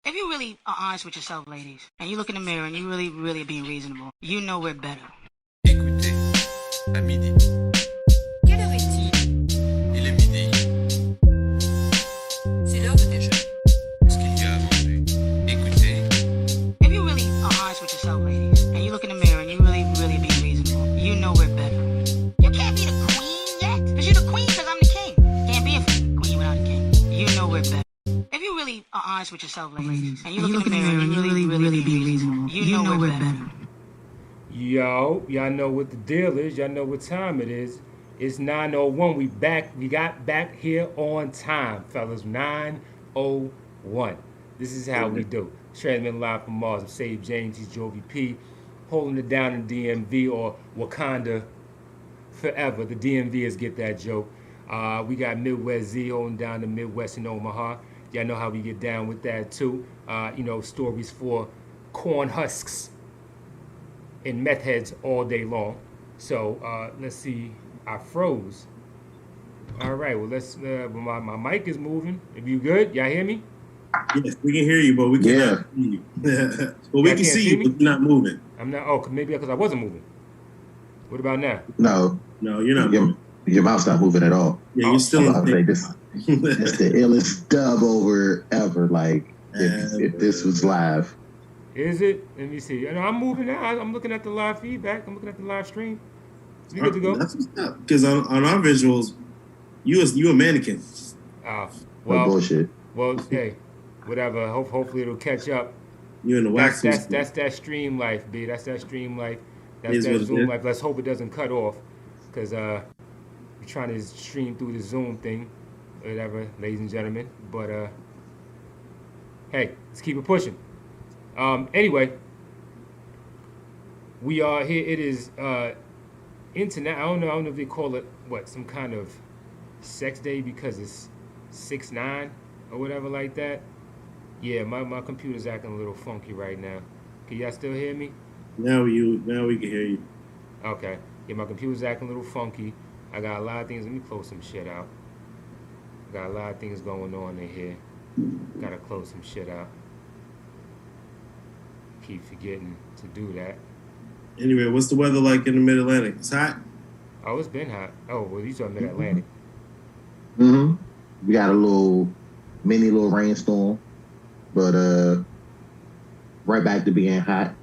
If you really are honest with yourself, ladies, and you look in the mirror and you really being reasonable, you know we're better. Écoutez, à midi. Quelle heure est-il? Il est midi. C'est l'heure de déjeuner. Ce qu'il y a à manger. Écoutez. If you really are honest with yourself, ladies, and you look in the mirror and you really being reasonable, you know we're better. You can't be the queen yet, because you're the queen because I'm the king. Can't be a queen without a king. You know we're better. If you really are honest with yourself, ladies, and you look in the mirror and you really being reasonable, you know we're better. Yo, y'all know what the deal is. Y'all know what time it is. It's 9:01. We back. We got back here on time, fellas. 9:01. This is how we do. Transmitting live from Mars. I'm Save James. He's Jovi P. Holding it down in DMV or Wakanda forever. The DMV is get that joke. We got Midwest Z holding down the Midwest in Omaha. Y'all know how we get down with that too. Stories for corn husks and meth heads all day long. So let's see. I froze. All right. Well, let's. My mic is moving. If you good, y'all hear me? Yes, we can hear you, but we cannot see you. Well, we can see you, but you're not moving. I'm not. Oh, maybe because I wasn't moving. What about now? No, you're not moving. Your mouth's not moving at all. Yeah, you're still in the this. It's the illest dub over ever. Like if this was live. Is it? Let me see. I'm moving now. I'm looking at the live feedback. I'm looking at the live stream. We good to go? That's what's up. Because on our visuals, you a mannequin. Well, no bullshit. Well, hey, whatever. Hopefully it'll catch up. You're in the wax. That's that stream life, B. That's that stream life. That's that Zoom life. Let's hope it doesn't cut off, because we're trying to stream through the Zoom thing, whatever, ladies and gentlemen. But hey, let's keep it pushing. Anyway, we are here. It is internet. I don't know if they call it some kind of sex day because it's 6/9 or whatever like that. Yeah, my computer's acting a little funky right now. Can y'all still hear me? Now we can hear you. Okay. Yeah, my computer's acting a little funky. I got a lot of things. Let me close some shit out. Got a lot of things going on in here. Gotta close some shit out. Keep forgetting to do that. Anyway, what's the weather like in the Mid-Atlantic? It's hot? Oh, it's been hot. Oh, well, you saw Mid-Atlantic. Mm-hmm. We got a mini little rainstorm, but right back to being hot.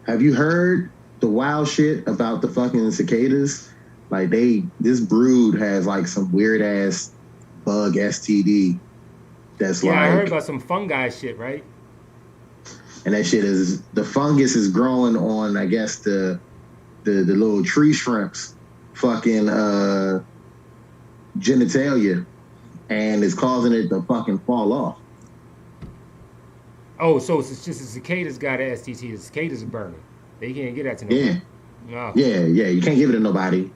Have you heard the wild shit about the fucking cicadas? Like this brood has like some weird ass bug STD. I heard about some fungi shit, right? And that shit the fungus is growing on, I guess, the little tree shrimps fucking genitalia, and it's causing it to fucking fall off. Oh, so it's just the cicadas got an STT. The cicadas are burning. They can't get that to nobody. Yeah. Oh. Yeah. You can't give it to nobody.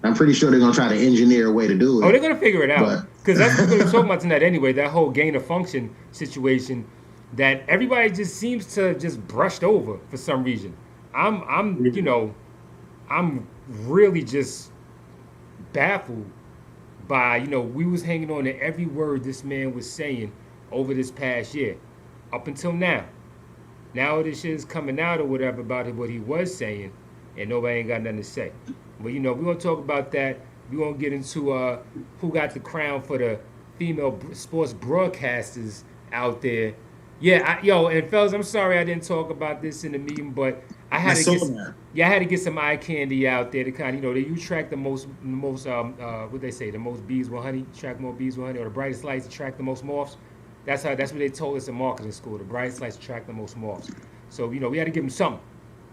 I'm pretty sure they're gonna try to engineer a way to do it. Oh, they're gonna figure it out, because that's what we're gonna talk about tonight anyway. That whole gain of function situation that everybody just seems to just brushed over for some reason. I'm really just baffled by, we was hanging on to every word this man was saying over this past year, up until now. Now this shit is coming out or whatever about what he was saying, and nobody ain't got nothing to say. But we're gonna talk about that. We're gonna get into who got the crown for the female sports broadcasters out there. Yeah, and fellas, I'm sorry I didn't talk about this in the meeting, but I had to get some eye candy out there to kind of, you track the most what they say, the most bees with honey, track more bees with honey, or the brightest lights attract the most moths. That's what they told us in marketing school. The brightest lights attract the most moths. So we had to give them something.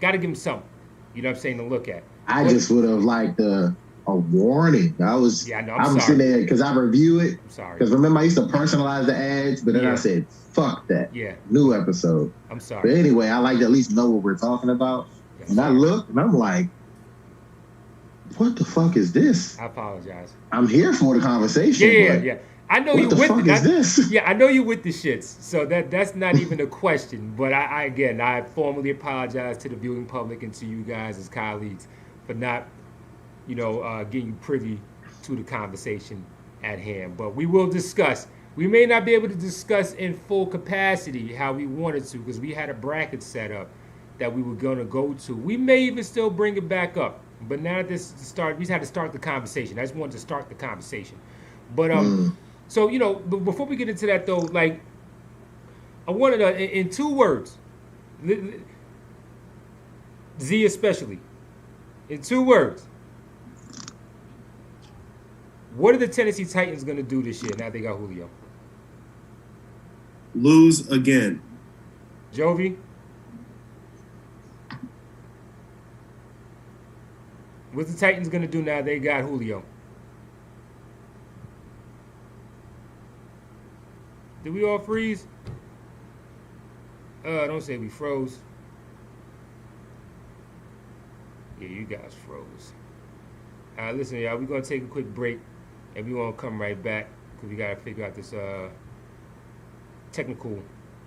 Got to give them something. You know what I'm saying, to look at. Just would have liked a warning. I'm sitting there because I review it. I'm sorry. Because remember, I used to personalize the ads, but then I said, fuck that. Yeah. New episode. I'm sorry. But anyway, I like to at least know what we're talking about. Yes, and I look and I'm like, what the fuck is this? I apologize. I'm here for the conversation. Yeah. I know you with what the fuck is this? Yeah, I know you with the shits. So that's not even a question. But I formally apologize to the viewing public and to you guys as colleagues for not, getting privy to the conversation at hand. But we will discuss We may not be able to discuss in full capacity how we wanted to because we had a bracket set up that we were going to go to. We may even still bring it back up. But now that this start, we just had to start the conversation. I just wanted to start the conversation. But so before we get into that though, like I wanted to, in 2 words, Z especially, in 2 words, what are the Tennessee Titans going to do this year now they got Julio? Lose again. Jovi? What's the Titans going to do now they got Julio? Did we all freeze? Don't say we froze. Yeah, you guys froze. All right, listen, y'all. We're going to take a quick break, and we're going to come right back because we got to figure out this technical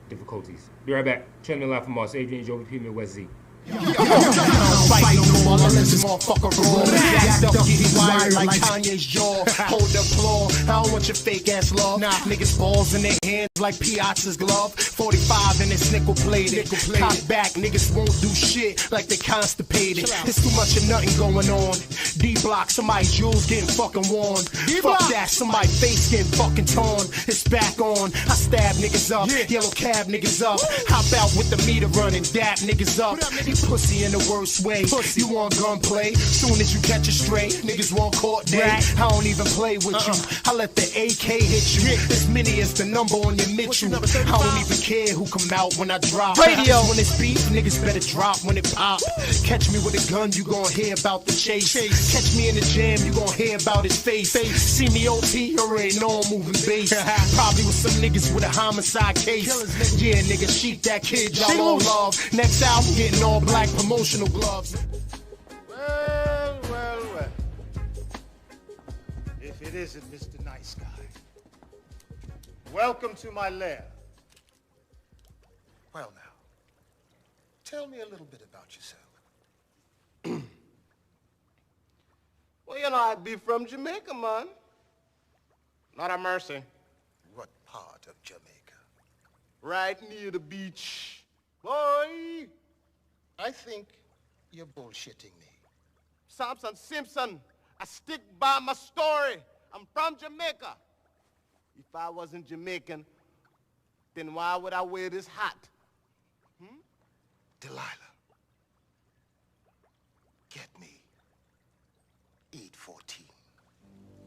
difficulties. Be right back. Trending live from Mars. Adrian, Jovi, P, Midwest Z. Fight no more, let this motherfucker roll. Jacked up, getting wired like Kanye's jaw. Hold the claw, I don't want your fake ass love. Niggas balls in their hands like Piazza's glove. 45 and it's nickel plated. Cock back, niggas won't do shit like they constipated. There's too much of nothing going on. D-block, somebody jewels getting fucking worn. Fuck that, somebody face getting fucking torn. It's back on, I stab niggas up. Yellow cab niggas up. Hop out with the meter running, dap niggas up. You pussy in the worst way. You want gunplay? Soon as you catch a stray, niggas want court day. I don't even play with you. I let the AK hit you. As many as the number on your Mitchell. I don't even care who come out when I drop. Radio when it's beef, niggas better drop when it pop. Catch me with a gun, you gon' hear about the chase. Catch me in the jam, you gon' hear about his face. See me OT, you already know I'm moving bass. Probably with some niggas with a homicide case. Yeah, nigga, sheep that kid, y'all all love. Next album, getting all black promotional gloves. Well. If it isn't Mr. Nice Guy. Welcome to my lair. Well now, tell me a little bit about yourself. Well, you know, I'd be from Jamaica, man. Not a mercy. What part of Jamaica? Right near the beach. Boy! I think you're bullshitting me. Samson Simpson, I stick by my story. I'm from Jamaica. If I wasn't Jamaican, then why would I wear this hat? Delilah, get me 814.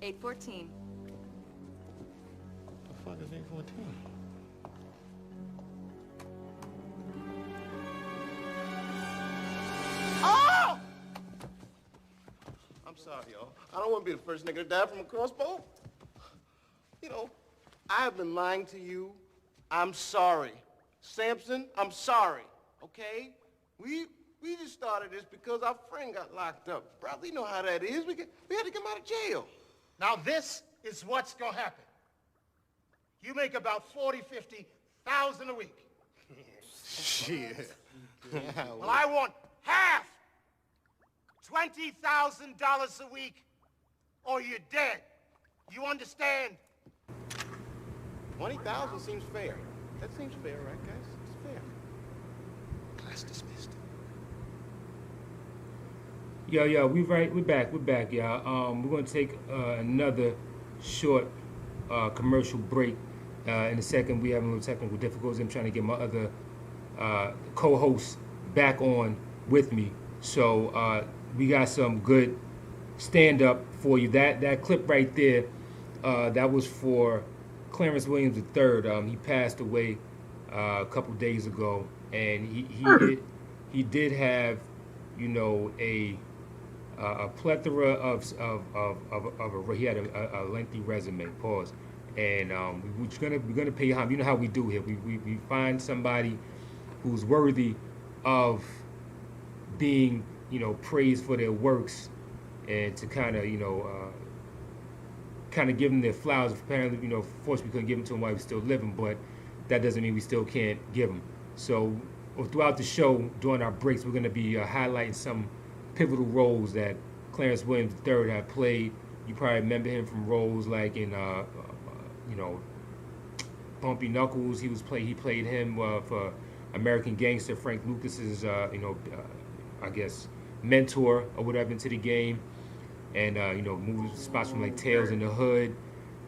814. The fuck is 814? Oh! I'm sorry, y'all. I don't want to be the first nigga to die from a crossbow. You know, I have been lying to you. I'm sorry. Samson, I'm sorry, okay? We just started this because our friend got locked up. Brother, you know how that is. We had to get him out of jail. Now this is what's gonna happen. You make about 40, 50,000 a week. Shit. Well, I want half. $20,000 a week, or you're dead. You understand? 20,000 seems fair. That seems fair, right, guys? It's fair. Class dismissed. Yo, we're back, y'all. We're gonna take another short commercial break. In a second, we have a little technical difficulties. I'm trying to get my other co-hosts back on with me. So we got some good stand-up for you. That clip right there, that was for Clarence Williams III. He passed away a couple days ago, and he did have, you know, a plethora of he had a lengthy resume. Pause. And we're gonna pay homage. You know how we do here. We find somebody who's worthy of being, you know, praised for their works, and to kind of, you know, give them their flowers. Apparently, you know, fortunately we couldn't give them to them while he was still living, but that doesn't mean we still can't give them. So throughout the show, during our breaks, we're going to be highlighting some pivotal roles that Clarence Williams III had played. You probably remember him from roles like in, you know, Bumpy Knuckles. He played him for American Gangster, Frank Lucas's I guess mentor or whatever into the game, and movie spots from like Tales in the Hood.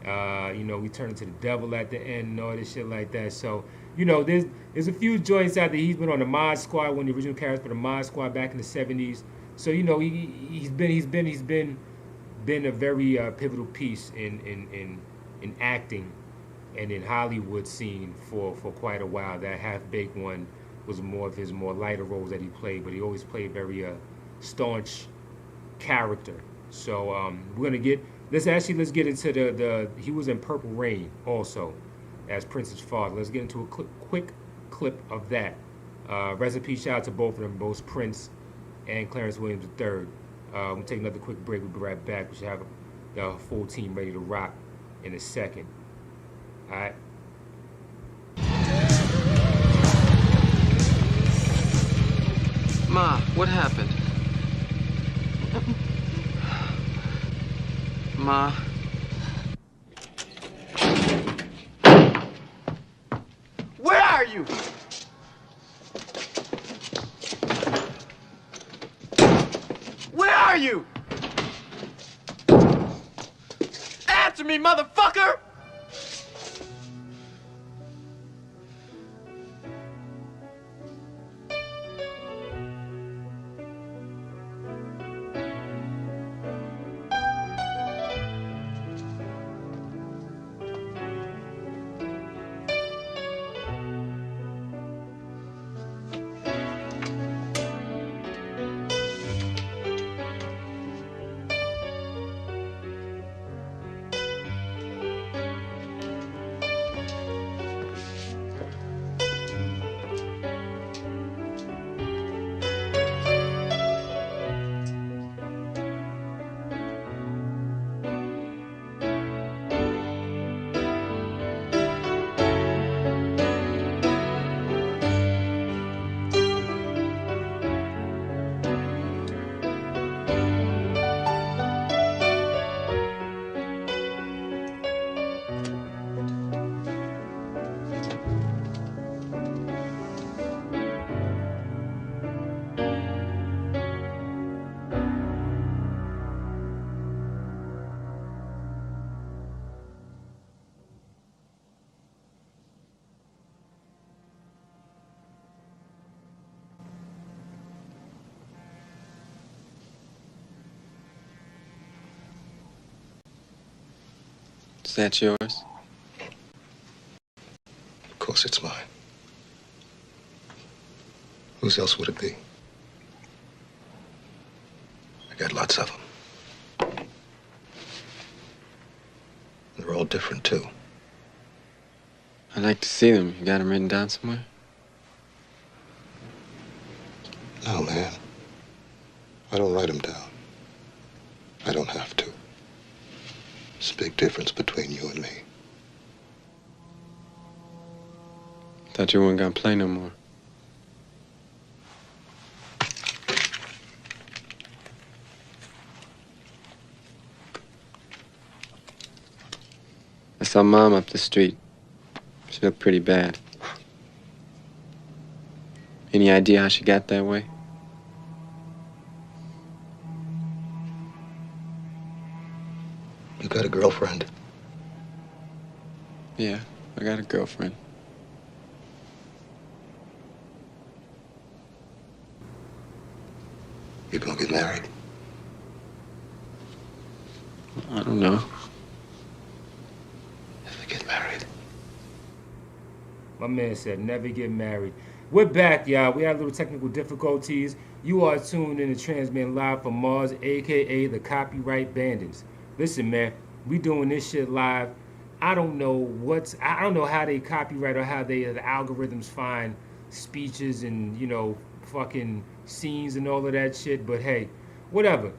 We turn into the devil at the end and all this shit like that. So, there's a few joints out there. He's been on the Mod Squad, one of the original characters for the Mod Squad back in the '70s. So, he's been a very pivotal piece in acting and in Hollywood scene for quite a while. That Half-Baked one was more of his more lighter roles that he played, but he always played very staunch character. So let's get into the he was in Purple Rain also as Prince's father. Let's get into a quick clip of that. Rest in peace, shout out to both of them, both Prince and Clarence Williams III. We'll take another quick break. We'll be right back. We should have the full team ready to rock in a second. All right. Ma, what happened? Ma. Where are you? Where are you? Answer me, motherfucker! Is that yours? Of course it's mine. Whose else would it be? I got lots of them. They're all different, too. I'd like to see them. You got them written down somewhere? No, man. I don't write them down. I don't have to. There's a big difference between you and me. Thought you weren't gonna play no more. I saw Mom up the street. She looked pretty bad. Any idea how she got that way? You got a girlfriend? Yeah, I got a girlfriend. You gonna get married? I don't know. Never get married. My man said never get married. We're back, y'all. We had a little technical difficulties. You are tuned in to Transmitting live from Mars, aka the Copyright Bandits. Listen, man, we doing this shit live. I don't know how they copyright or how the algorithms find speeches and, fucking scenes and all of that shit, but hey, whatever.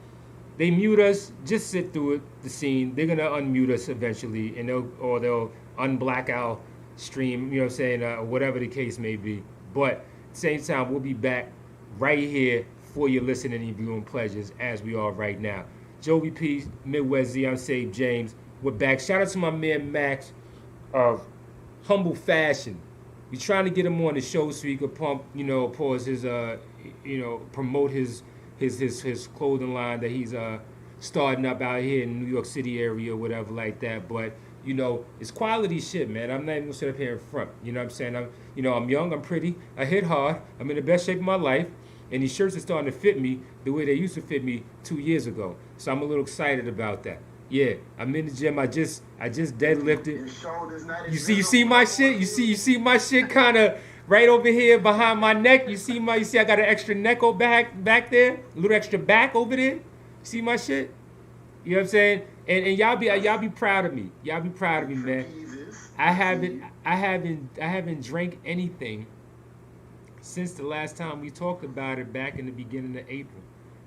They mute us, just sit through it, the scene. They're gonna unmute us eventually, and they'll unblack our stream, you know what I'm saying, whatever the case may be. But at the same time, we'll be back right here for your listening and viewing pleasures as we are right now. Joey P, Midwest Z, I'm Save James. We're back. Shout out to my man Max of humble fashion. We're trying to get him on the show so he could pump, pause his, promote his clothing line that he's starting up out here in the New York City area or whatever like that. But it's quality shit, man. I'm not even gonna sit up here in front. You know what I'm saying? I'm young, I'm pretty, I hit hard, I'm in the best shape of my life, and these shirts are starting to fit me the way they used to fit me 2 years ago. So I'm a little excited about that. Yeah, I'm in the gym. I just deadlifted. You see my shit? You see my shit kind of right over here behind my neck. You see I got an extra neck back there, a little extra back over there. You see my shit? You know what I'm saying? And y'all be proud of me. Y'all be proud of me, man. I haven't drank anything since the last time we talked about it back in the beginning of April.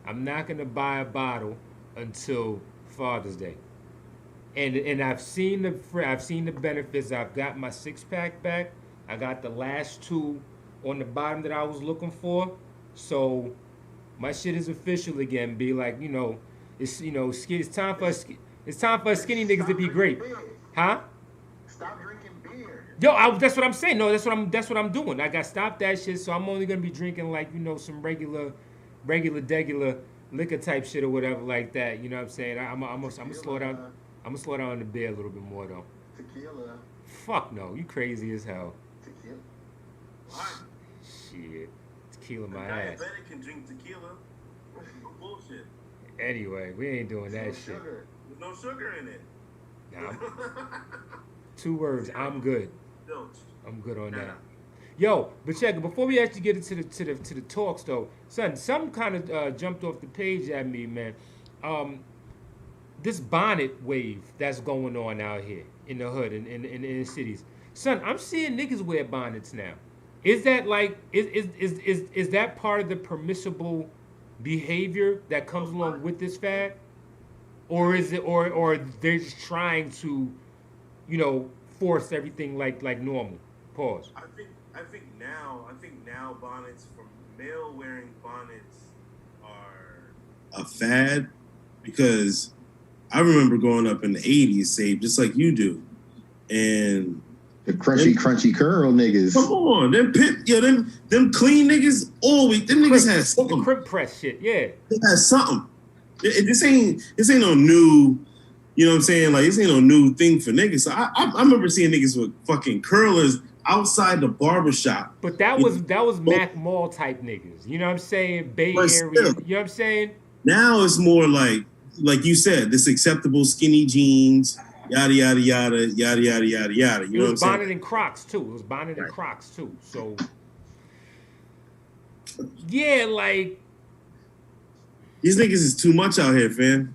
I'm not gonna buy a bottle until Father's Day, and I've seen the benefits. I've got my 6-pack back. I got the last 2 on the bottom that I was looking for. So my shit is official again. Be like, it's time for us skinny niggas to be great, huh? Stop drinking beer. Yo, that's what I'm saying. No, that's what I'm doing. I got to stop that shit. So I'm only gonna be drinking like some regular liquor type shit or whatever like that. You know what I'm saying? I'm gonna slow down. I'm gonna slow down on the beer a little bit more though. Tequila. Fuck no, you crazy as hell. Tequila. What? Shit, tequila my ass. Diabetic can drink tequila. No bullshit. Anyway, we ain't doing that shit. Sugar. There's no sugar in it. Nah, 2 words. I'm good. Don't. I'm good on that. Yo, but check it. Before we actually get into the talks though, son, something kind of jumped off the page at me, man. This bonnet wave that's going on out here in the hood and in the cities, son. I'm seeing niggas wear bonnets now. Is that like is that part of the permissible behavior that comes along with this fad, or is it or they're just trying to, force everything like normal? Pause. I think now bonnets, from male wearing bonnets, are a fad, because I remember growing up in the 80s, Save, just like you do, and the crunchy curl niggas. Come on, them clean niggas always. Them niggas had something. The crimp press shit, yeah. They had something. This ain't no new. You know what I'm saying? Like, this ain't no new thing for niggas. So I remember seeing niggas with fucking curlers outside the barbershop. But that was Mac Mall type niggas. You know what I'm saying? Bay Area. Still, you know what I'm saying? Now it's more like you said, this acceptable skinny jeans, yada yada yada yada yada yada yada. You know what I'm saying? Bonnet and Crocs too. It was bonnet and Crocs too. So yeah, like these niggas is too much out here, fam.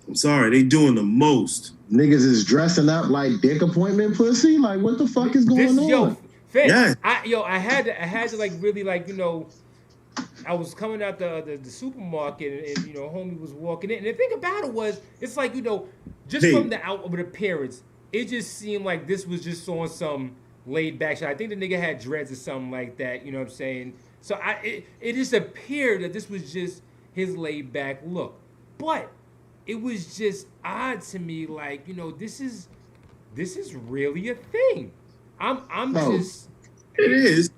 I'm sorry, they doing the most. Niggas is dressing up like dick appointment pussy. Like, what the fuck is going on? Yo, fam, yes. I had to like really like, I was coming out the supermarket and homie was walking in, and the thing about it was, it's like, just from the outward appearance, it just seemed like this was just on some laid back shit. I think the nigga had dreads or something like that. You know what I'm saying? So it just appeared that this was just his laid back look, but it was just odd to me, like, this is really a thing. It is.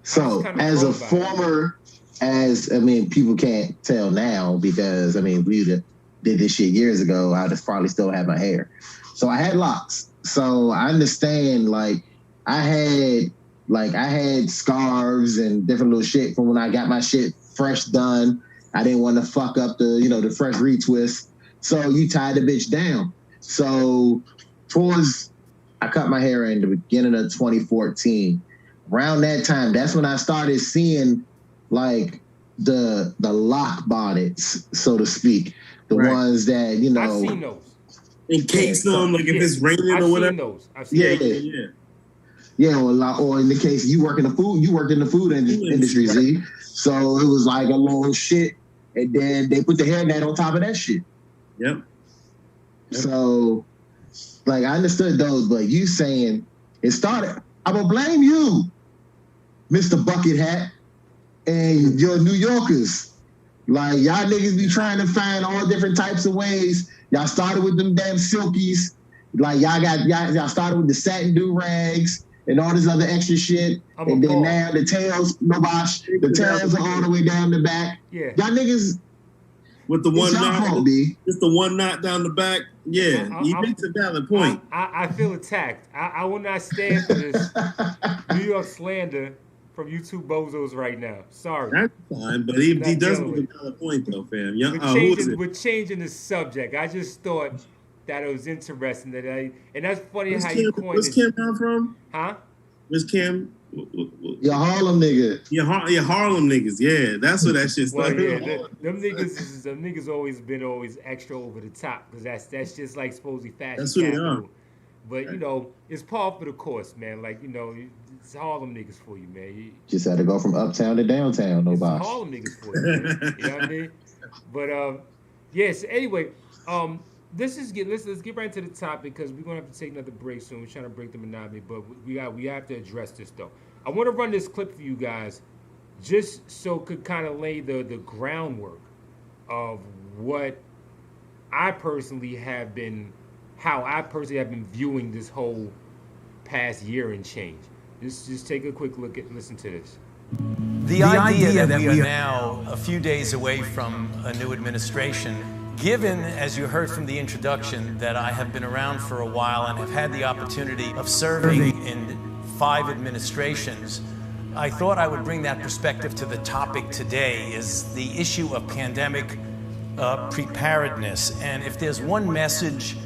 So as a former, people can't tell now because we did this shit years ago. I'd probably still have my hair. So I had locks. So I understand, like, I had scarves and different little shit from when I got my shit fresh done. I didn't want to fuck up the fresh retwist. So you tied the bitch down. So I cut my hair in the beginning of 2014. Around that time, that's when I started seeing like the lock bonnets, so to speak. The ones that, I've seen those. Encase them, like if it's raining or whatever. I've seen those. Yeah, or in the case you worked in the food industry, Z. So it was like a long shit, and then they put the hairnet on top of that shit. Yep. So, like, I understood those, but you saying it started. I'm gonna blame you, Mr. Bucket Hat, and your New Yorkers. Like, y'all niggas be trying to find all different types of ways. Y'all started with them damn silkies, Like y'all started with the satin do-rags and all this other extra shit. And then now the tails, the tails are all the way down the back. Yeah. Y'all niggas with the one knot, just the one knot down the back. Yeah, you make a valid point. I feel attacked. I will not stand for this New York slander from you two bozos right now. Sorry. That's fine, but he does make a valid point though, fam. We're changing the subject. I just thought that it was interesting and that's funny how you coined it. Where's Cam come from? Huh? Where's Cam? Your Harlem nigga. Your Harlem niggas. Yeah, that's what that shit started. Them niggas always extra over the top because that's just like supposedly fashion. That's who they are. But you know, it's par for the course, man. Like, you know, it's Harlem niggas for you, man. Just had to go from uptown to downtown, no boss. Harlem niggas for you, man. You know what I mean? But yes. Anyway, let's get right into the topic because we're gonna have to take another break soon. We're trying to break the monotony, but we have to address this though. I want to run this clip for you guys, just so it could kind of lay the groundwork of what I personally have been viewing this whole past year and change. Just take a quick look at listen to this. The idea that we are now a few days away from a new administration, given, as you heard from the introduction, that I have been around for a while and have had the opportunity of serving in 5 administrations, I thought I would bring that perspective to the topic today, is the issue of pandemic preparedness. And if there's one message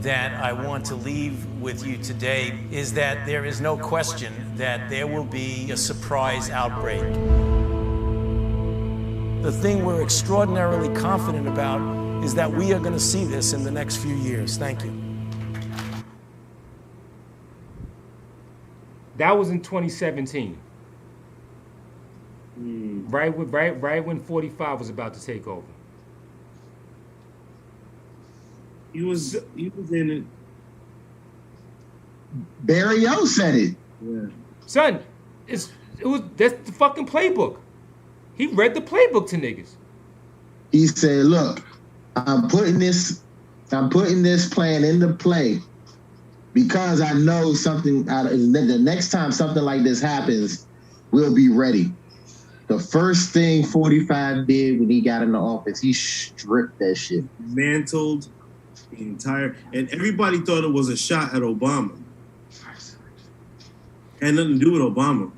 that I want to leave with you today, is that there is no question that there will be a surprise outbreak. The thing we're extraordinarily confident about is that we are going to see this in the next few years. Thank you. That was in 2017. Right when 45 was about to take over. He was in it. Barry O said it. Yeah. Son, that's the fucking playbook. He read the playbook to niggas. He said, "Look, I'm putting this plan into play because I know something. The next time something like this happens, we'll be ready." The first thing 45 did when he got in the office, he stripped that shit. Mantled the entire, and everybody thought it was a shot at Obama. Had nothing to do with Obama.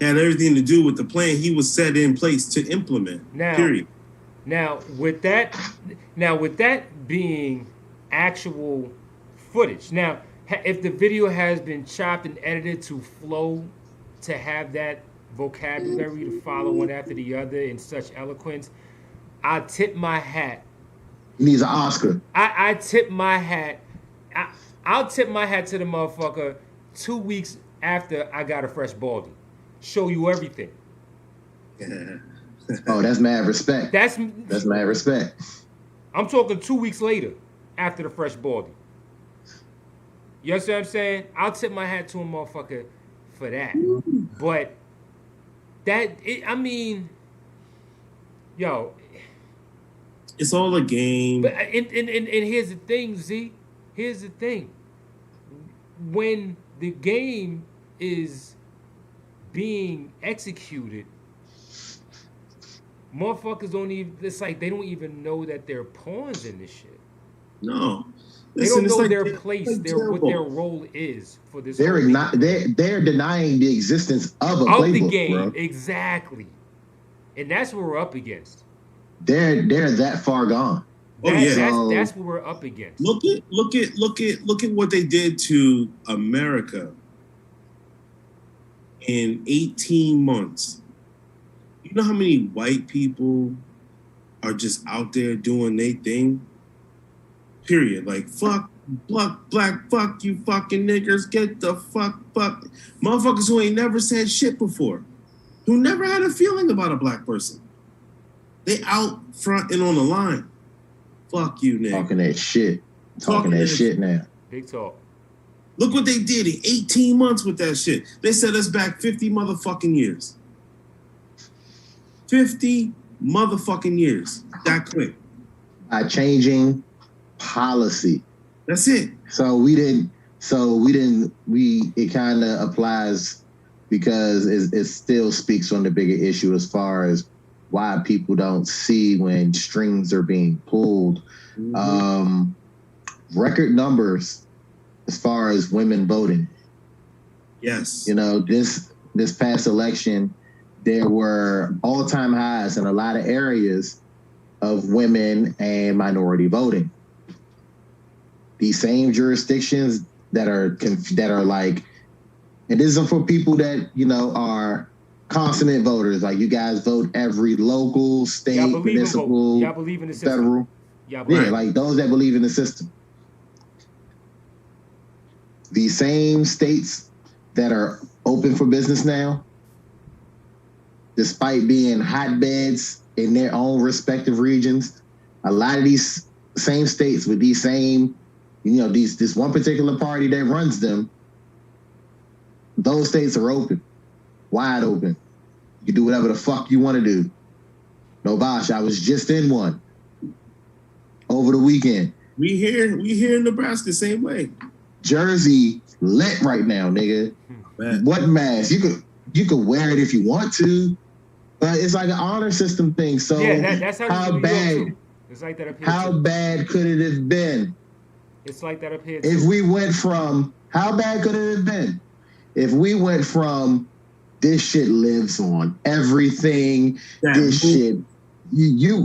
Had everything to do with the plan he was set in place to implement. Period. Now with that being actual footage. Now, if the video has been chopped and edited to flow, to have that vocabulary to follow one after the other in such eloquence, I tip my hat. He needs an Oscar. I tip my hat. I'll tip my hat to the motherfucker 2 weeks after I got a fresh baldy. Show you everything. Oh, that's mad respect. That's mad respect. I'm talking 2 weeks later after the fresh baldy. You understand what I'm saying? I'll tip my hat to a motherfucker for that. But yo, it's all a game. But and here's the thing, Z. Here's the thing. When the game is being executed, motherfuckers don't even. It's like they don't even know that they're pawns in this shit. No. They don't know their place, what their role is for this. They're denying the existence of a playbook, the game, bro. Exactly, and that's what we're up against. They're that far gone. That's what we're up against. Look at what they did to America in 18 months. You know how many white people are just out there doing their thing? Period. Like, fuck, black, fuck you fucking niggers, get the fuck. Motherfuckers who ain't never said shit before, who never had a feeling about a black person. They out front and on the line. Fuck you, nigga. Talking that shit. Talking that shit now. Big talk. Look what they did in 18 months with that shit. They set us back 50 motherfucking years. 50 motherfucking years. That quick. By changing policy. That's it. So it kind of applies because it still speaks on the bigger issue as far as why people don't see when strings are being pulled. Mm-hmm. Record numbers as far as women voting. Yes. You know, this past election, there were all-time highs in a lot of areas of women and minority voting. These same jurisdictions that are like, and this is for people that, you know, are consummate voters. Like, you guys vote every local, state, municipal, y'all believe in the system. Federal. Yeah, like those that believe in the system. These same states that are open for business now, despite being hotbeds in their own respective regions, a lot of these same states with these same, you know, this one particular party that runs them, those states are open, wide open. You can do whatever the fuck you want to do. No bosh, I was just in one over the weekend. We here in Nebraska, same way. Jersey lit right now, nigga. What mask? You could wear it if you want to, but it's like an honor system thing. So yeah, that's how bad? It's like that up here. How bad could it have been? It's like that up here. If we went from, how bad could it have been? If we went from, this shit lives on everything. This shit, you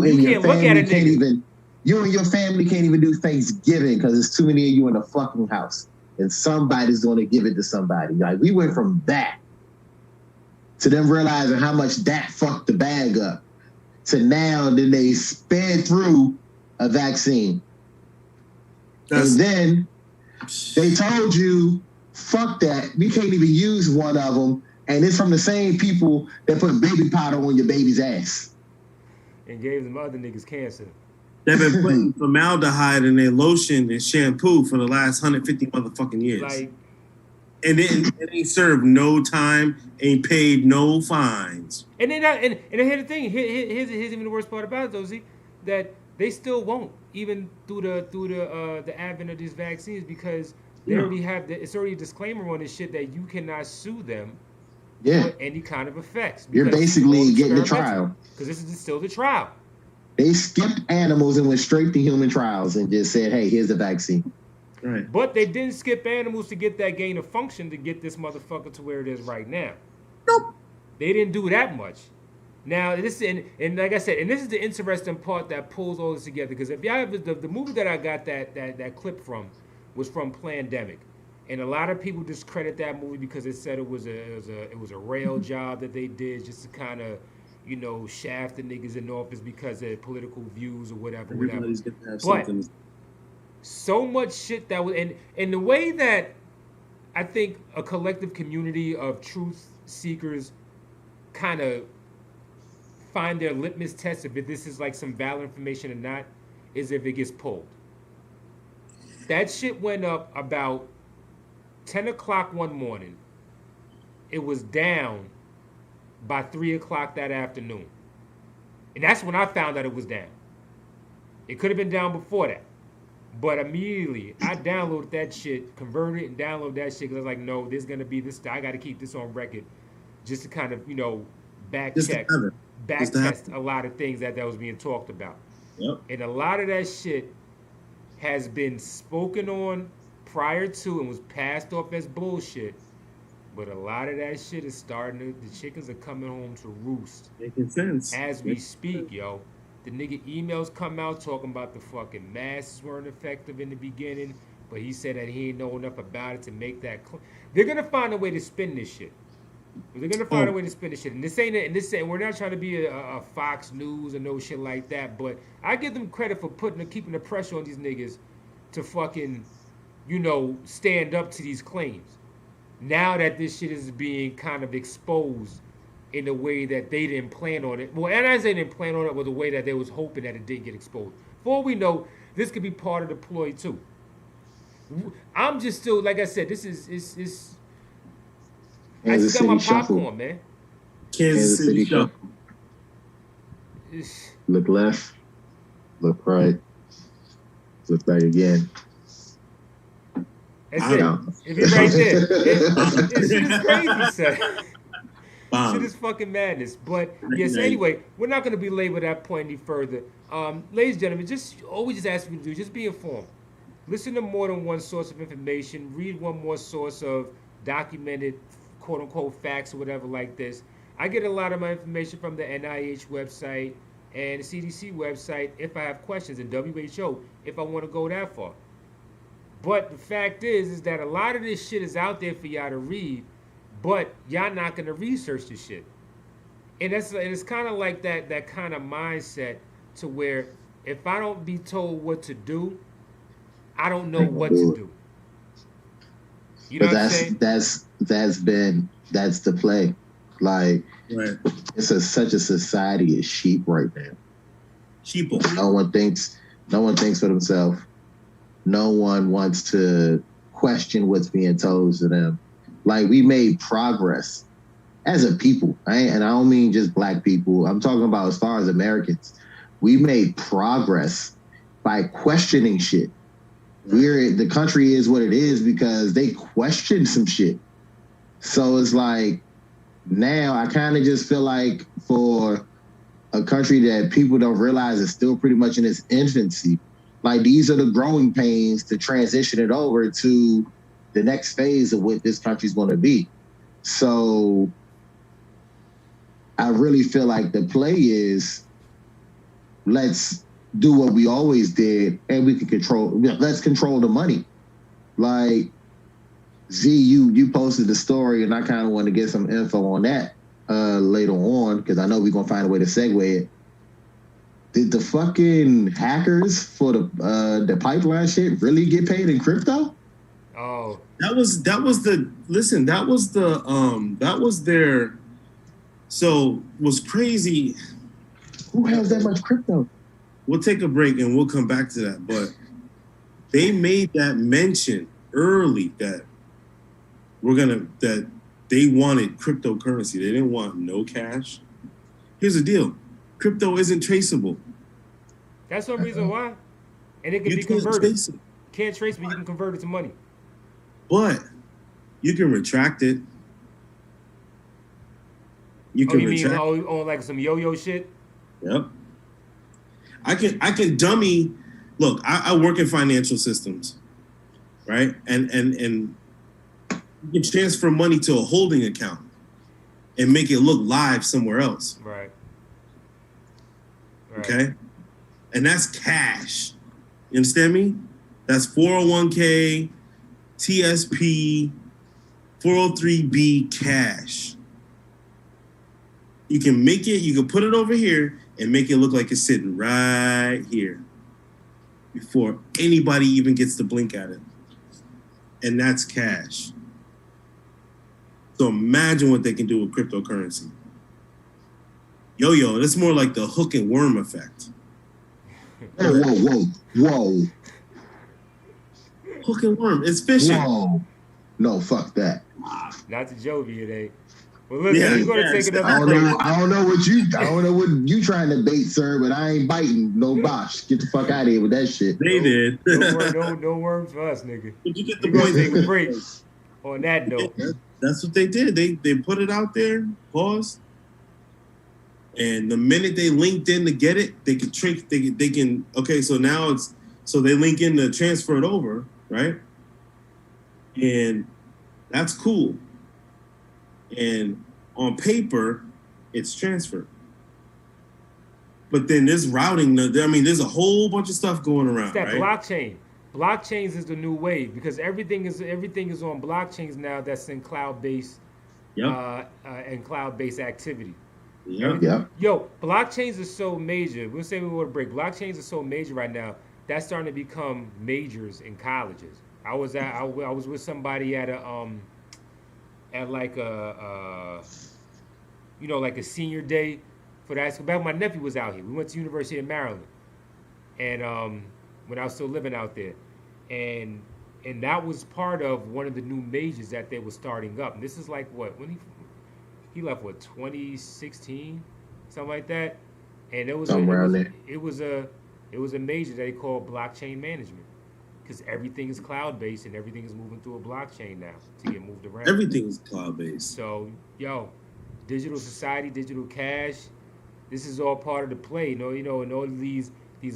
and your family can't even. You and your family can't even do Thanksgiving because there's too many of you in the fucking house, and somebody's going to give it to somebody. Like, we went from that to them realizing how much that fucked the bag up to now then they sped through a vaccine. And then they told you, fuck that, we can't even use one of them, and it's from the same people that put baby powder on your baby's ass. And gave them other niggas cancer. They've been putting formaldehyde in their lotion and shampoo for the last 150 motherfucking years. Like, and it ain't served no time, ain't paid no fines. And then and here's the thing. Here's even the worst part about it, though, Z, that they still won't, even through the advent of these vaccines, because they already have it's already a disclaimer on this shit that you cannot sue them for any kind of effects. You're basically getting the trial. Because this is still the trial. They skipped animals and went straight to human trials and just said, hey, here's the vaccine. Right. But they didn't skip animals to get that gain of function to get this motherfucker to where it is right now. Nope. They didn't do that much. Now, this and like I said, and this is the interesting part that pulls all this together, because if y'all have the movie that I got that clip from was from Plandemic. And a lot of people discredit that movie because they said it was a rail job that they did just to kind of, you know, shaft the niggas in office because of political views or whatever. Everybody's gonna have but something. So much shit that was, and the way that I think a collective community of truth seekers kind of find their litmus test if this is like some valid information or not is if it gets pulled. That shit went up about 10 o'clock one morning. It was down by 3 o'clock that afternoon. And that's when I found out it was down. It could have been down before that. But immediately, I downloaded that shit, converted it, and downloaded that shit because I was like, no, there's going to be this. I got to keep this on record just to kind of, you know, back test a lot of things that was being talked about. Yep. And a lot of that shit has been spoken on prior to and was passed off as bullshit. But a lot of that shit is starting to, the chickens are coming home to roost. Making sense. As we speak, yo. The nigga emails come out talking about the fucking masks weren't effective in the beginning, but he said that he didn't know enough about it to make that they're gonna find a way to spin this shit. They're gonna find a way to spin this shit. And this ain't we're not trying to be a Fox News or no shit like that, but I give them credit for keeping the pressure on these niggas to fucking, you know, stand up to these claims. Now that this shit is being kind of exposed in a way that they didn't plan on it. Well, and I say they didn't plan on it with the way that they was hoping that it didn't get exposed. For all we know, this could be part of the ploy too. I'm just still, like I said, this is I just got my popcorn, man. Kansas City Shuffle. Look left, look right, look back again. That's it. If you're right there. It shit is crazy, son. Shit is fucking madness. But yes, anyway, we're not going to belabor that point any further. Ladies and gentlemen, just all we just ask you to do, just be informed. Listen to more than one source of information. Read one more source of documented, quote unquote, facts or whatever like this. I get a lot of my information from the NIH website and the CDC website if I have questions, and WHO if I want to go that far. But the fact is that a lot of this shit is out there for y'all to read, but y'all not gonna research the shit. And it's kind of like that kind of mindset to where if I don't be told what to do, I don't know what to do. You know what I'm saying? That's the play. Like, right. It's such a society of sheep right now. Sheeple. No one thinks for themselves. No one wants to question what's being told to them. Like, we made progress as a people, and I don't mean just black people. I'm talking about as far as Americans. We made progress by questioning shit. The country is what it is because they questioned some shit. So it's like, now I kind of just feel like for a country that people don't realize is still pretty much in its infancy, like, these are the growing pains to transition it over to the next phase of what this country's going to be. So I really feel like the play is, let's do what we always did, and we can let's control the money. Like, Z, you posted the story, and I kind of want to get some info on that later on, because I know we're going to find a way to segue it. Did the fucking hackers for the pipeline shit really get paid in crypto? Oh, that was their. So what's crazy? Who has that much crypto? We'll take a break and we'll come back to that. But they made that mention early that they wanted cryptocurrency. They didn't want no cash. Here's the deal: crypto isn't traceable. That's one reason why. And it can be converted. Can't trace, but you can convert it to money. But you can retract it. You mean on like some yo-yo shit? Yep. I can dummy. Look, I work in financial systems, right? And you can transfer money to a holding account and make it look live somewhere else. Right. Okay? And that's cash. You understand me? That's 401k, TSP, 403b cash. You can put it over here and make it look like it's sitting right here before anybody even gets to blink at it. And that's cash. So imagine what they can do with cryptocurrency. Yo-yo, that's more like the hook and worm effect. Whoa. Hook and worm, it's fishing. Whoa. No, fuck that. Not to Jovi today. Well, listen, you're gonna take another break. I don't know what you trying to bait, sir, but I ain't biting no Bosch. Get the fuck out of here with that shit. They did. No worms for us, nigga. Did you get the We're point? gonna take a break. On that note, that's what they did. They put it out there. Pause. And the minute they linked in to get it, they can trick. They can. Okay, so now they link in to transfer it over, right? And that's cool. And on paper, it's transferred. But then there's routing. There's a whole bunch of stuff going around. It's that right? blockchain. Blockchains is the new wave because everything is on blockchains now. That's in cloud-based and cloud-based activity. Yeah. Yo, blockchains are so major. We'll say we want to break. Blockchains are so major right now. That's starting to become majors in colleges. I was with somebody at like a senior day for that. So back when my nephew was out here, we went to University of Maryland, and when I was still living out there, and that was part of one of the new majors that they were starting up. And this is like when he left 2016, something like that, and it was a major that they called blockchain management. Because everything is cloud-based and everything is moving through a blockchain now to get moved around. Everything is cloud-based. So, yo, digital society, digital cash, this is all part of the play. And all of these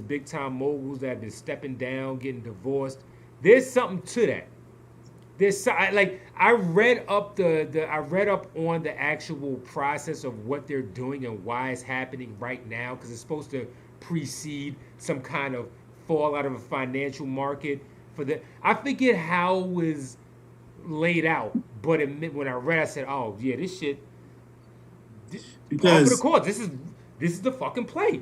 big-time moguls that have been stepping down, getting divorced. There's something to that. I read up on the actual process of what they're doing and why it's happening right now, because it's supposed to precede some kind of fall out of a financial market I forget how it was laid out, but when I read, I said, "Oh yeah, this shit." Because over the course, this is the fucking play.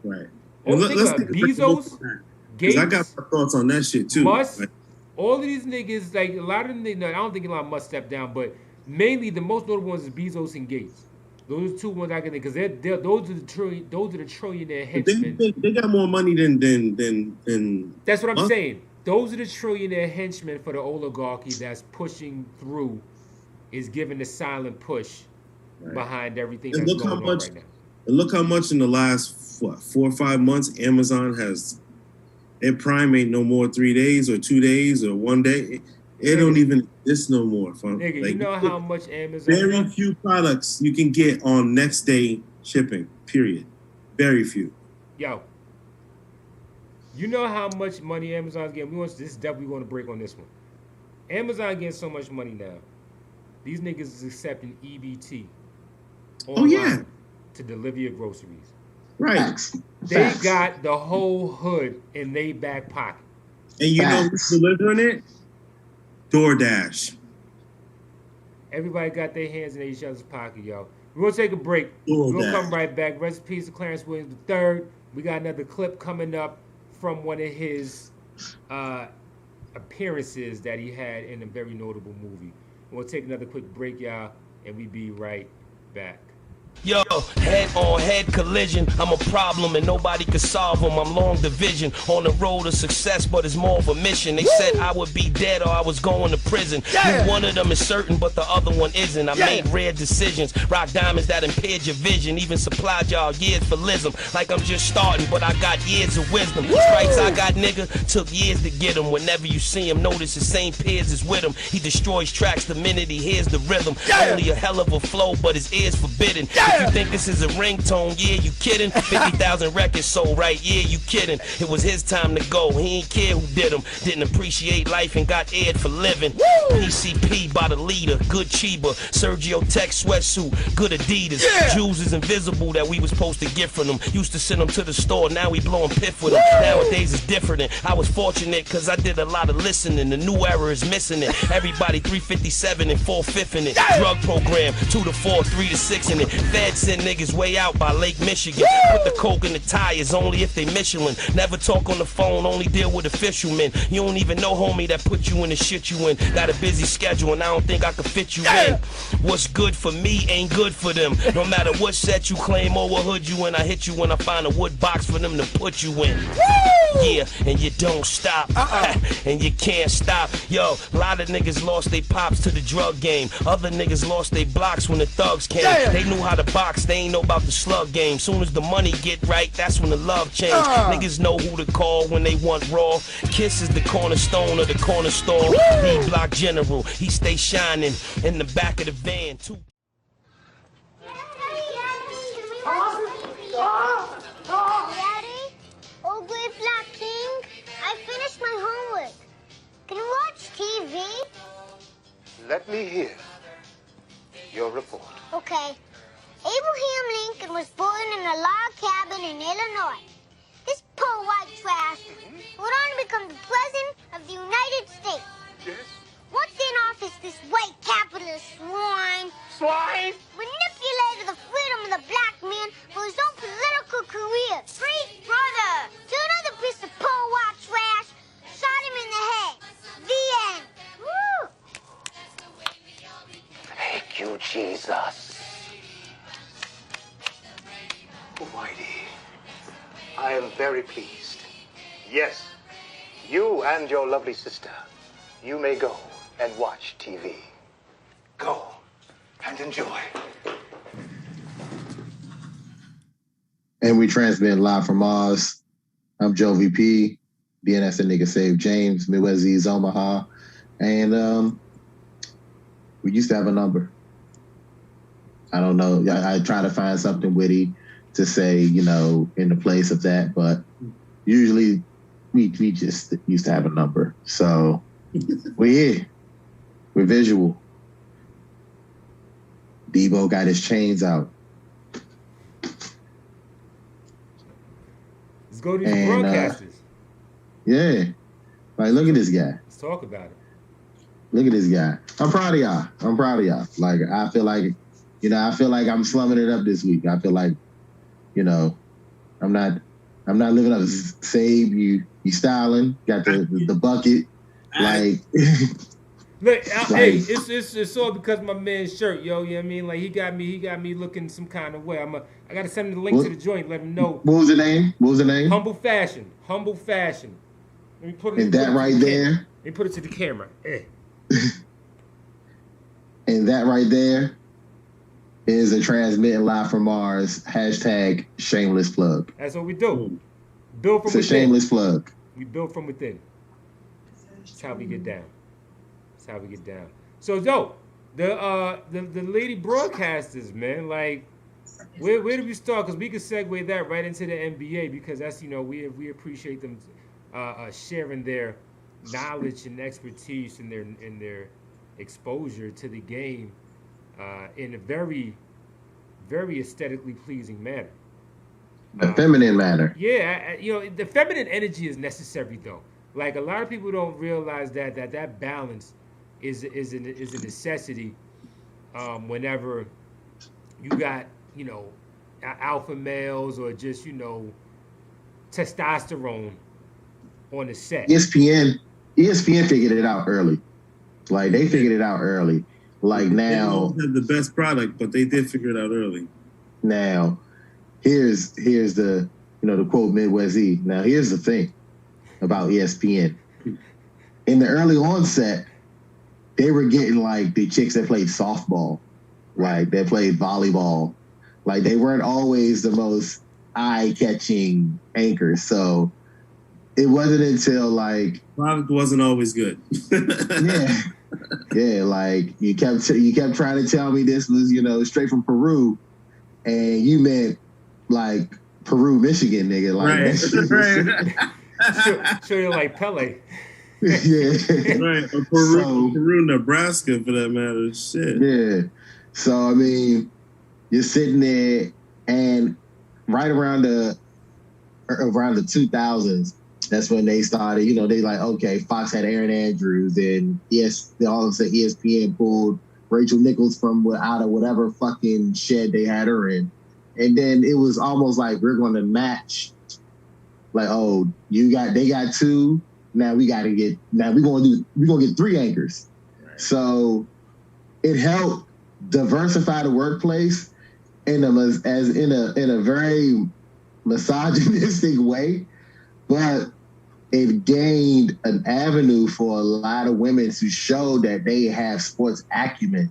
Right. Let's think about Bezos, Gates. I got my thoughts on that shit too. Musk, all of these niggas, like a lot of them. I don't think a lot of Musk stepped down, but mainly the most notable ones is Bezos and Gates. Those are two ones I can think, because those are the trillionaire henchmen. They got more money than. That's what I'm saying. Those are the trillionaire henchmen for the oligarchy that's pushing through, is giving the silent push behind everything that's going on right now. And look how much in the last 4 or 5 months Amazon has. Their Prime ain't no more 3 days or 2 days or 1 day. It don't even exist no more. Nigga, like, you know how much Amazon... Very few products you can get on next day shipping, period. Very few. Yo, you know how much money Amazon's getting? This is definitely going to break on this one. Amazon getting so much money now. These niggas is accepting EBT online to deliver your groceries. Right. They got the whole hood in their back pocket. And you know who's delivering it? DoorDash. Everybody got their hands in each other's pocket, yo. We're going to take a break. We're going to come right back. Rest in peace to Clarence Williams III. We got another clip coming up from one of his appearances that he had in a very notable movie. We'll take another quick break, y'all, and we be right back. Yo, head-on-head collision. I'm a problem and nobody can solve them. I'm long division on the road to success, but it's more of a mission. They said I would be dead or I was going to prison. One of them is certain, but the other one isn't. I made rare decisions, rock diamonds that impaired your vision. Even supplied y'all years for lism. Like I'm just starting, but I got years of wisdom. Stripes I got, nigga, took years to get him. Whenever you see him, notice the same peers is with him. He destroys tracks the minute he hears the rhythm. Only a hell of a flow, but his ears forbidden. If you think this is a ringtone, yeah, you kidding? 50,000 records sold, right? Yeah, you kidding? It was his time to go. He ain't care who did him. Didn't appreciate life and got aired for living. PCP by the leader, good Chiba. Sergio Tech sweatsuit, good Adidas. Jewels is invisible that we was supposed to get from them. Used to send them to the store, now we blowing piff with them. Nowadays it's different. I was fortunate cause I did a lot of listening. The new era is missing it. Everybody 357 and 4/5 in it. Drug program, 2 to 4, 3 to 6 in it. Feds send niggas way out by Lake Michigan. Put the coke in the tires only if they Michelin. Never talk on the phone, only deal with official men. You don't even know homie that put you in the shit you in. Got a busy schedule and I don't think I could fit you in. What's good for me ain't good for them. No matter what set you claim or what hood you in, I hit you when I find a wood box for them to put you in. Yeah, and you don't stop. And you can't stop. Yo, a lot of niggas lost they pops to the drug game. Other niggas lost they blocks when the thugs came. They knew how to box, they ain't know about the slug game. Soon as the money get right, that's when the love change. Niggas know who to call when they want raw. Kiss is the cornerstone of the corner store. D Block General, he stay shining in the back of the van too. Daddy, old great black king, I finished my homework. Can you watch TV? Let me hear your report. Okay. Abraham Lincoln was born in a log cabin in Illinois. This poor white trash went on to become the president of the United States. Yes? Once in office, this white capitalist swine manipulated the freedom of the black man for his own political career. Free brother! To another piece of poor white trash, shot him in the head. The end. Woo! Thank you, Jesus. Whitey, I am very pleased. Yes, you and your lovely sister, you may go and watch TV. Go and enjoy. And we transmit live from Oz. I'm Joe VP. DNS a nigga saved James, Midwest Z's Omaha, and we used to have a number. I don't know. I try to find something witty to say, you know, in the place of that, but usually we just used to have a number. So we're here. We're visual. Debo got his chains out. Let's go to these broadcasters. Yeah. Like, look at this guy. Let's talk about it. Look at this guy. I'm proud of y'all. Like, I feel like, you know, I'm slumming it up this week. I feel like, you know, I'm not living up to Save. You styling, got the bucket. Like, look, hey, it's all because of my man's shirt, yo. You know what I mean? Like, he got me looking some kind of way. I gotta send him the link to the joint, let him know. What was the name? Humble Fashion. Let me put it. And that right there. Let me put it to the camera. And that right there is a transmitting live from Mars. # shameless plug. That's what we do. Build from within. It's a shameless plug. We build from within. That's how we get down. So, yo, the lady broadcasters, man, like, where do we start? Because we can segue that right into the NBA, because that's, you know, we appreciate them sharing their knowledge and expertise and their exposure to the game in a very, very aesthetically pleasing manner. A feminine manner. Yeah, you know, the feminine energy is necessary, though. Like, a lot of people don't realize that balance is a necessity whenever you got, you know, alpha males or just, you know, testosterone on the set. ESPN figured it out early. Like, they figured it out early. Like, now they don't have the best product, but they did figure it out early. Now, here's the, you know, the quote Midwest E. Now, here's the thing about ESPN. In the early onset, they were getting like the chicks that played softball, like that played volleyball. Like, they weren't always the most eye-catching anchors. So it wasn't until like product wasn't always good. Yeah, like you kept trying to tell me this was, you know, straight from Peru, and you meant like Peru, Michigan, nigga. Like, right. Sure, you're like Pele. Yeah. Right. Or Peru, Nebraska, for that matter. Shit. Yeah. So, I mean, you're sitting there, and right around the 2000s, that's when they started, you know, they like, okay, Fox had Aaron Andrews, and all of a sudden ESPN pulled Rachel Nichols from out of whatever fucking shed they had her in. And then it was almost like, we're going to match, like, oh, they got two, now we're going to get three anchors. Right. So it helped diversify the workplace in a very misogynistic way, but it gained an avenue for a lot of women to show that they have sports acumen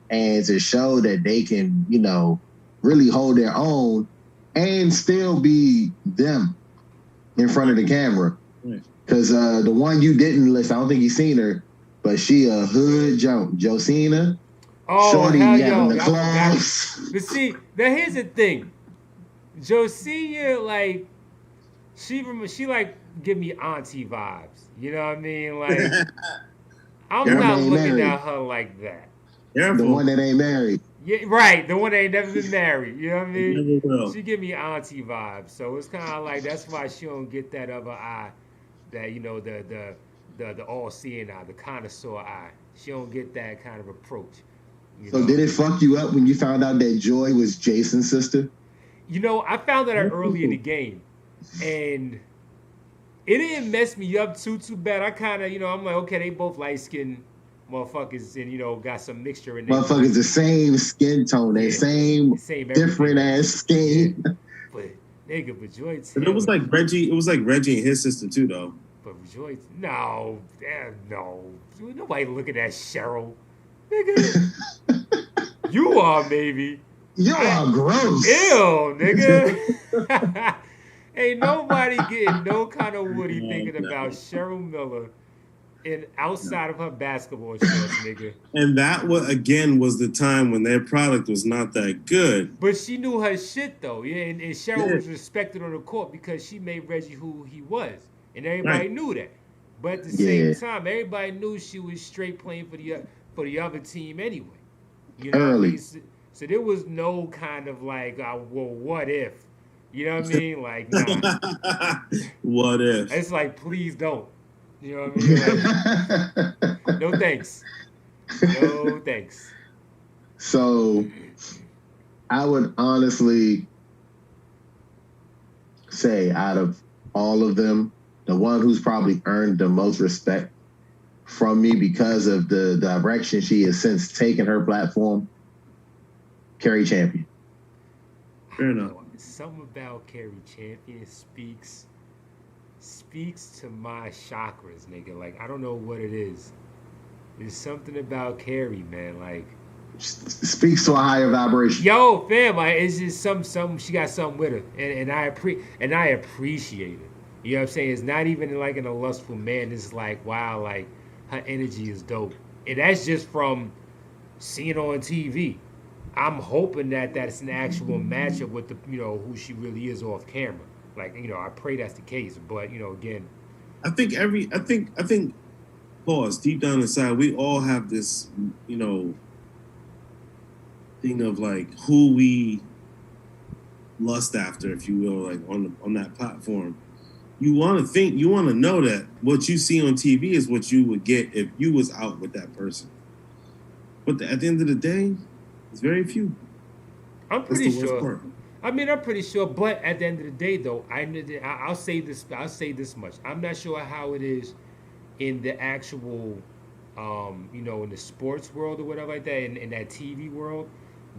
and to show that they can, you know, really hold their own and still be them in front of the camera. Because the one you didn't list, I don't think you've seen her, but she a hood jump. Josina. Oh, Shorty hell having yo. the claws. But see, now here's the thing. Josina, like, she like give me auntie vibes. You know what I mean? Like, I'm not looking at her like that. The one that ain't married. Yeah, right. The one that ain't never been married. You know what I mean? Never will. She give me auntie vibes. So it's kind of like, that's why she don't get that other eye, that, you know, the all-seeing eye, the connoisseur eye. She don't get that kind of approach. So did it fuck you up when you found out that Joy was Jason's sister? You know, I found that out early in the game, and it didn't mess me up too bad. I kind of, you know, I'm like, okay, they both light-skinned motherfuckers, and, you know, got some mixture in there. Motherfuckers the same skin tone, same different ass skin. But nigga, but Joy, but it was like Reggie and his sister too, though. But Joy, no, nobody look at that Cheryl, nigga. You are, maybe. You are gross. Ew, nigga. Ain't nobody getting no kind of Woody thinking about Cheryl Miller in outside of her basketball shorts, nigga. And that was the time when their product was not that good. But she knew her shit though, yeah. And Cheryl was respected on the court because she made Reggie who he was, and everybody knew that. But at the same time, everybody knew she was straight playing for the other team anyway. You know what I mean? So there was no kind of like, well, what if? You know what I mean? Like, nah. What if? It's like, please don't. You know what I mean? Like, no thanks. No thanks. So, I would honestly say out of all of them, the one who's probably earned the most respect from me because of the direction she has since taken her platform, Carrie Champion. Fair enough. Something about Carrie Champion speaks to my chakras, nigga. Like, I don't know what it is. There's something about Carrie, man. Like, speaks to a higher vibration. Yo, fam, like, it's just some. She got something with her, and I appreciate it. You know what I'm saying? It's not even like in a lustful man. It's like, wow, like her energy is dope, and that's just from seeing on TV. I'm hoping that that's an actual matchup with the, who she really is off camera. Like, I pray that's the case. But, again, I think pause, deep down inside, we all have this, thing of like who we lust after, if you will, like on that platform. You want to know that what you see on TV is what you would get if you was out with that person. But at the end of the day, it's very few. I'm pretty sure. I'm pretty sure. But at the end of the day, though, I'll say this. I'll say this much. I'm not sure how it is in the actual, in the sports world or whatever like that, in that TV world.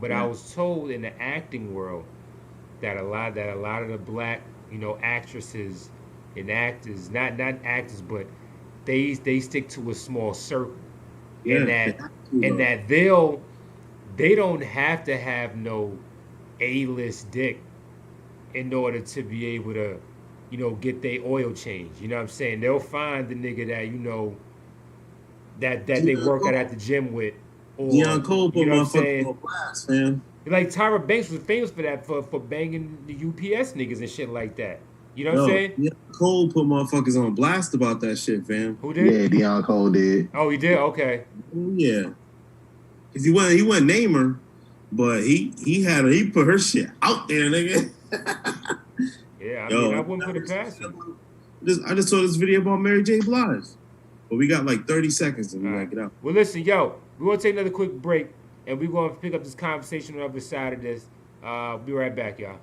But I was told in the acting world that a lot of the black, actresses and actors, not actors, but they stick to a small circle, and that they don't have to have no A-list dick in order to be able to, get their oil change. You know what I'm saying? They'll find the nigga that they work out at the gym with. Or, Deion Cole put motherfuckers on blast, man. Like Tyra Banks was famous for that, for banging the UPS niggas and shit like that. You know what I'm saying? Deion Cole put motherfuckers on blast about that shit, fam. Who did? Yeah, Deion Cole did. Oh, he did? Okay. Yeah. Cause he wasn't name her, but he put her shit out there, nigga. Yeah, I wouldn't put it past him. I just saw this video about Mary J. Blige. But we got like 30 seconds and we gotta get out. Well, listen, yo, we're gonna take another quick break and we're gonna pick up this conversation on the other side of this. Be right back, y'all.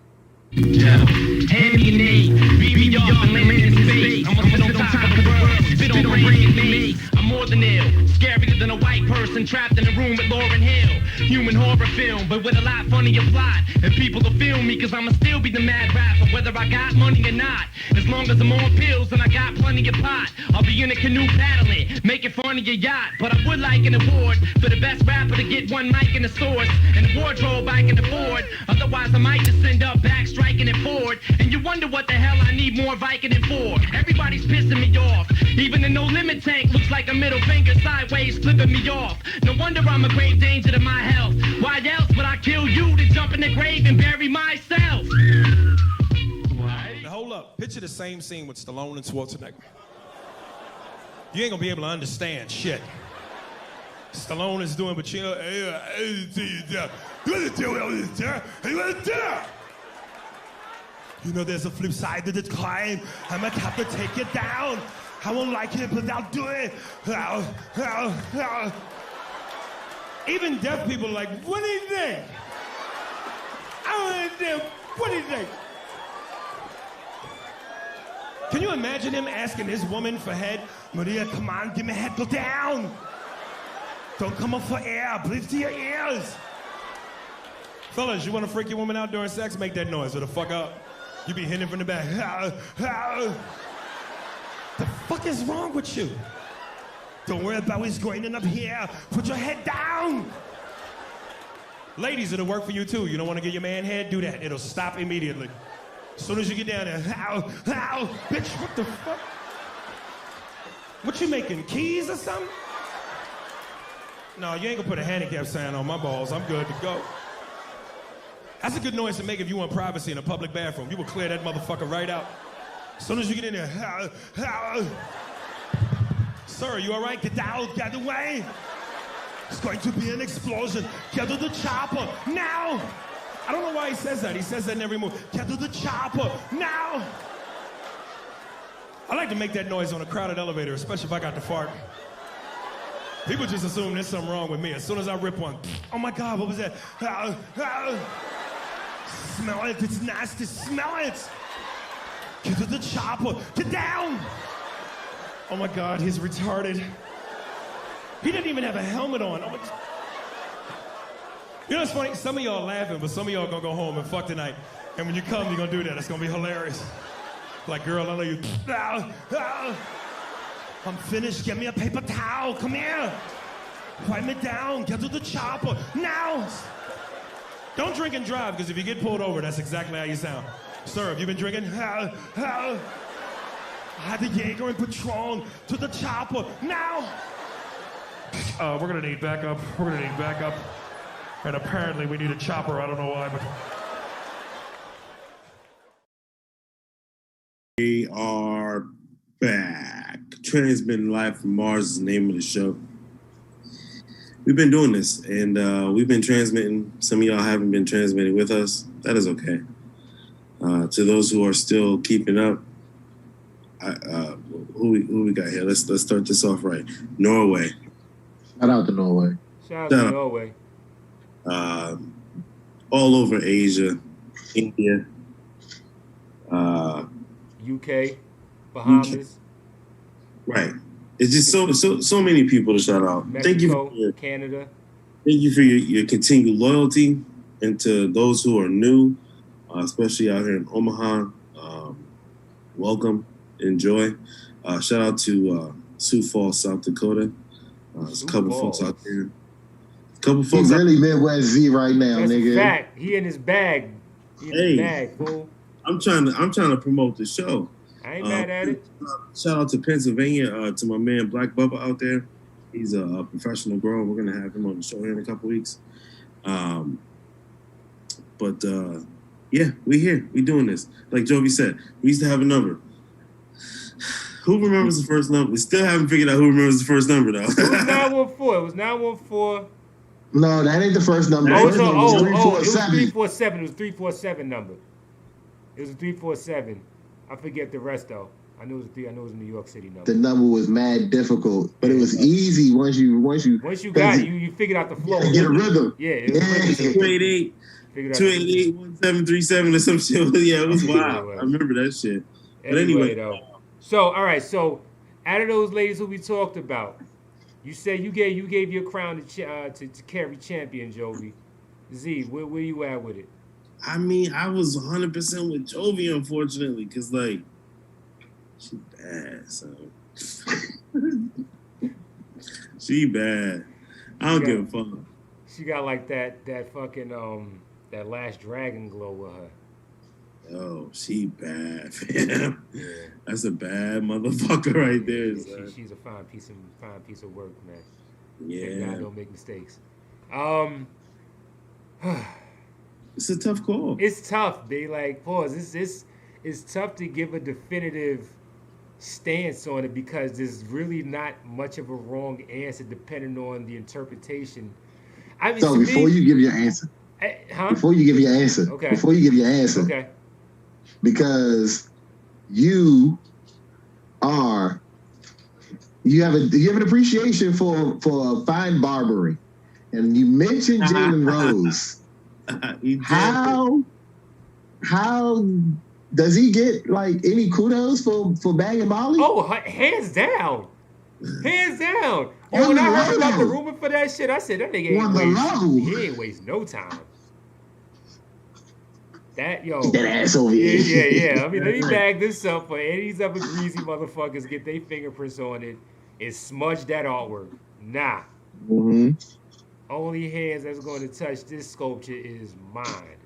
Hand me an A, beat me up and land in space. I'ma sit on top of the world, spit on brain in me. I'm more than ill, scarier than a white person trapped in a room with Lauryn Hill. Human horror film, but with a lot funnier plot. And people will feel me, cause I'ma still be the mad rapper, whether I got money or not. As long as I'm on pills and I got plenty of pot, I'll be in a canoe paddling, making fun of your yacht. But I would like an award for the best rapper to get one mic and a source, and a wardrobe I can afford. Otherwise I might just end up back striking it forward. And you wonder what the hell I need more Vicodin for. Everybody's pissing me off. Even the No Limit tank looks like a middle finger sideways flipping me off. No wonder I'm a grave danger to my health. Why else would I kill you to jump in the grave and bury myself? Now hold up. Picture the same scene with Stallone and Schwarzenegger. You ain't gonna be able to understand shit. Stallone is doing, but you know, there's a flip side to the coin. I might have to take it down. I won't like it, but I'll do it. Even deaf people are like, what do you think? I don't know, what do you think? Can you imagine him asking his woman for head? Maria, come on, give me head, go down. Don't come up for air, breathe to your ears. Fellas, you want to freak your woman out during sex? Make that noise, or the fuck up. You be hitting from the back. The fuck is wrong with you? Don't worry about what's going up here. Put your head down. Ladies, it'll work for you too. You don't want to get your man head? Do that. It'll stop immediately. As soon as you get down there, how, bitch, what the fuck? What you making, keys or something? No, you ain't gonna put a handicap sign on my balls. I'm good to go. That's a good noise to make if you want privacy in a public bathroom. You will clear that motherfucker right out. As soon as you get in there, sir, you all right? Get out, get away. It's going to be an explosion. Get to the chopper, now. I don't know why he says that. He says that in every movie. Get to the chopper, now. I like to make that noise on a crowded elevator, especially if I got to fart. People just assume there's something wrong with me. As soon as I rip one, oh my God, what was that? Smell it, it's nasty, smell it. Get to the chopper, get down. Oh my God, he's retarded. He didn't even have a helmet on. Oh, you know what's funny? Some of y'all laughing, but some of y'all gonna go home and fuck tonight. And when you come, you're gonna do that. It's gonna be hilarious. Like, girl, I know you. I'm finished. Get me a paper towel. Come here. Wipe me down. Get to the chopper. Now. Don't drink and drive, because if you get pulled over, that's exactly how you sound. Sir, have you been drinking? I had the Jaeger and Patron to the chopper. Now. We're gonna need backup. We're gonna need backup. And apparently we need a chopper. I don't know why, but. We are back. Transmitting live from Mars is the name of the show. We've been doing this, and we've been transmitting. Some of y'all haven't been transmitting with us. That is okay. To those who are still keeping up, who we got here? Let's start this off right. Norway. Shout out to Norway. Shout out to Norway. All over Asia, India, UK, Bahamas. Right. It's just so many people to shout out. Mexico, thank you for Canada. Thank you for your continued loyalty, and to those who are new, especially out here in Omaha. Welcome, enjoy. Shout out to Sioux Falls, South Dakota. There's a couple folks out there. He's really Midwest Z right now, That's nigga. A fact. He in his bag. His bag, fool. I'm trying to promote the show. I ain't mad at it. Shout out to Pennsylvania, to my man Black Bubba out there. He's a professional grower. We're gonna have him on the show here in a couple weeks. Yeah, we here. We doing this. Like Jovi said, we used to have a number. Who remembers the first number? We still haven't figured out who remembers the first number though. It was 914. It was 914. No, that ain't the first number. It was 347. 347. It was 347 number. It was a 347. I forget the rest though. I knew it was a 3. I knew it was a New York City number. The number was mad difficult, but it was easy once you got it. You figured out the flow. Get a rhythm. Yeah. It was 288. 288-1737 or some shit. Yeah, it was wild. I remember that shit. But anyway though. So all right. So out of those ladies who we talked about, you said you gave your crown to carry champion, Jovi. Z, where you at with it? I mean, I was 100% with Jovi, unfortunately, because like she bad, so she bad. I don't give a fuck. She got like that fucking that Last Dragon glow with her. Oh, she bad, fam. Yeah. That's a bad motherfucker right there. Yeah, she's a fine piece of work, man. Yeah. God don't make mistakes. It's a tough call. It's tough. They like pause. It's tough to give a definitive stance on it because there's really not much of a wrong answer depending on the interpretation. I mean, so before you give your answer, before you give your answer, okay, because you have an appreciation for fine Barbary, and you mentioned Jalen Rose. How does he get like any kudos for bagging Molly? Oh, hands down. Hands down. Yo, when I heard about the rumor for that shit, I said that nigga ain't waste no time. That ass over here. Yeah. I mean, let me bag this up for any of these other greasy motherfuckers, get their fingerprints on it, and smudge that artwork. Nah. Mm-hmm. Only hands that's going to touch this sculpture is mine.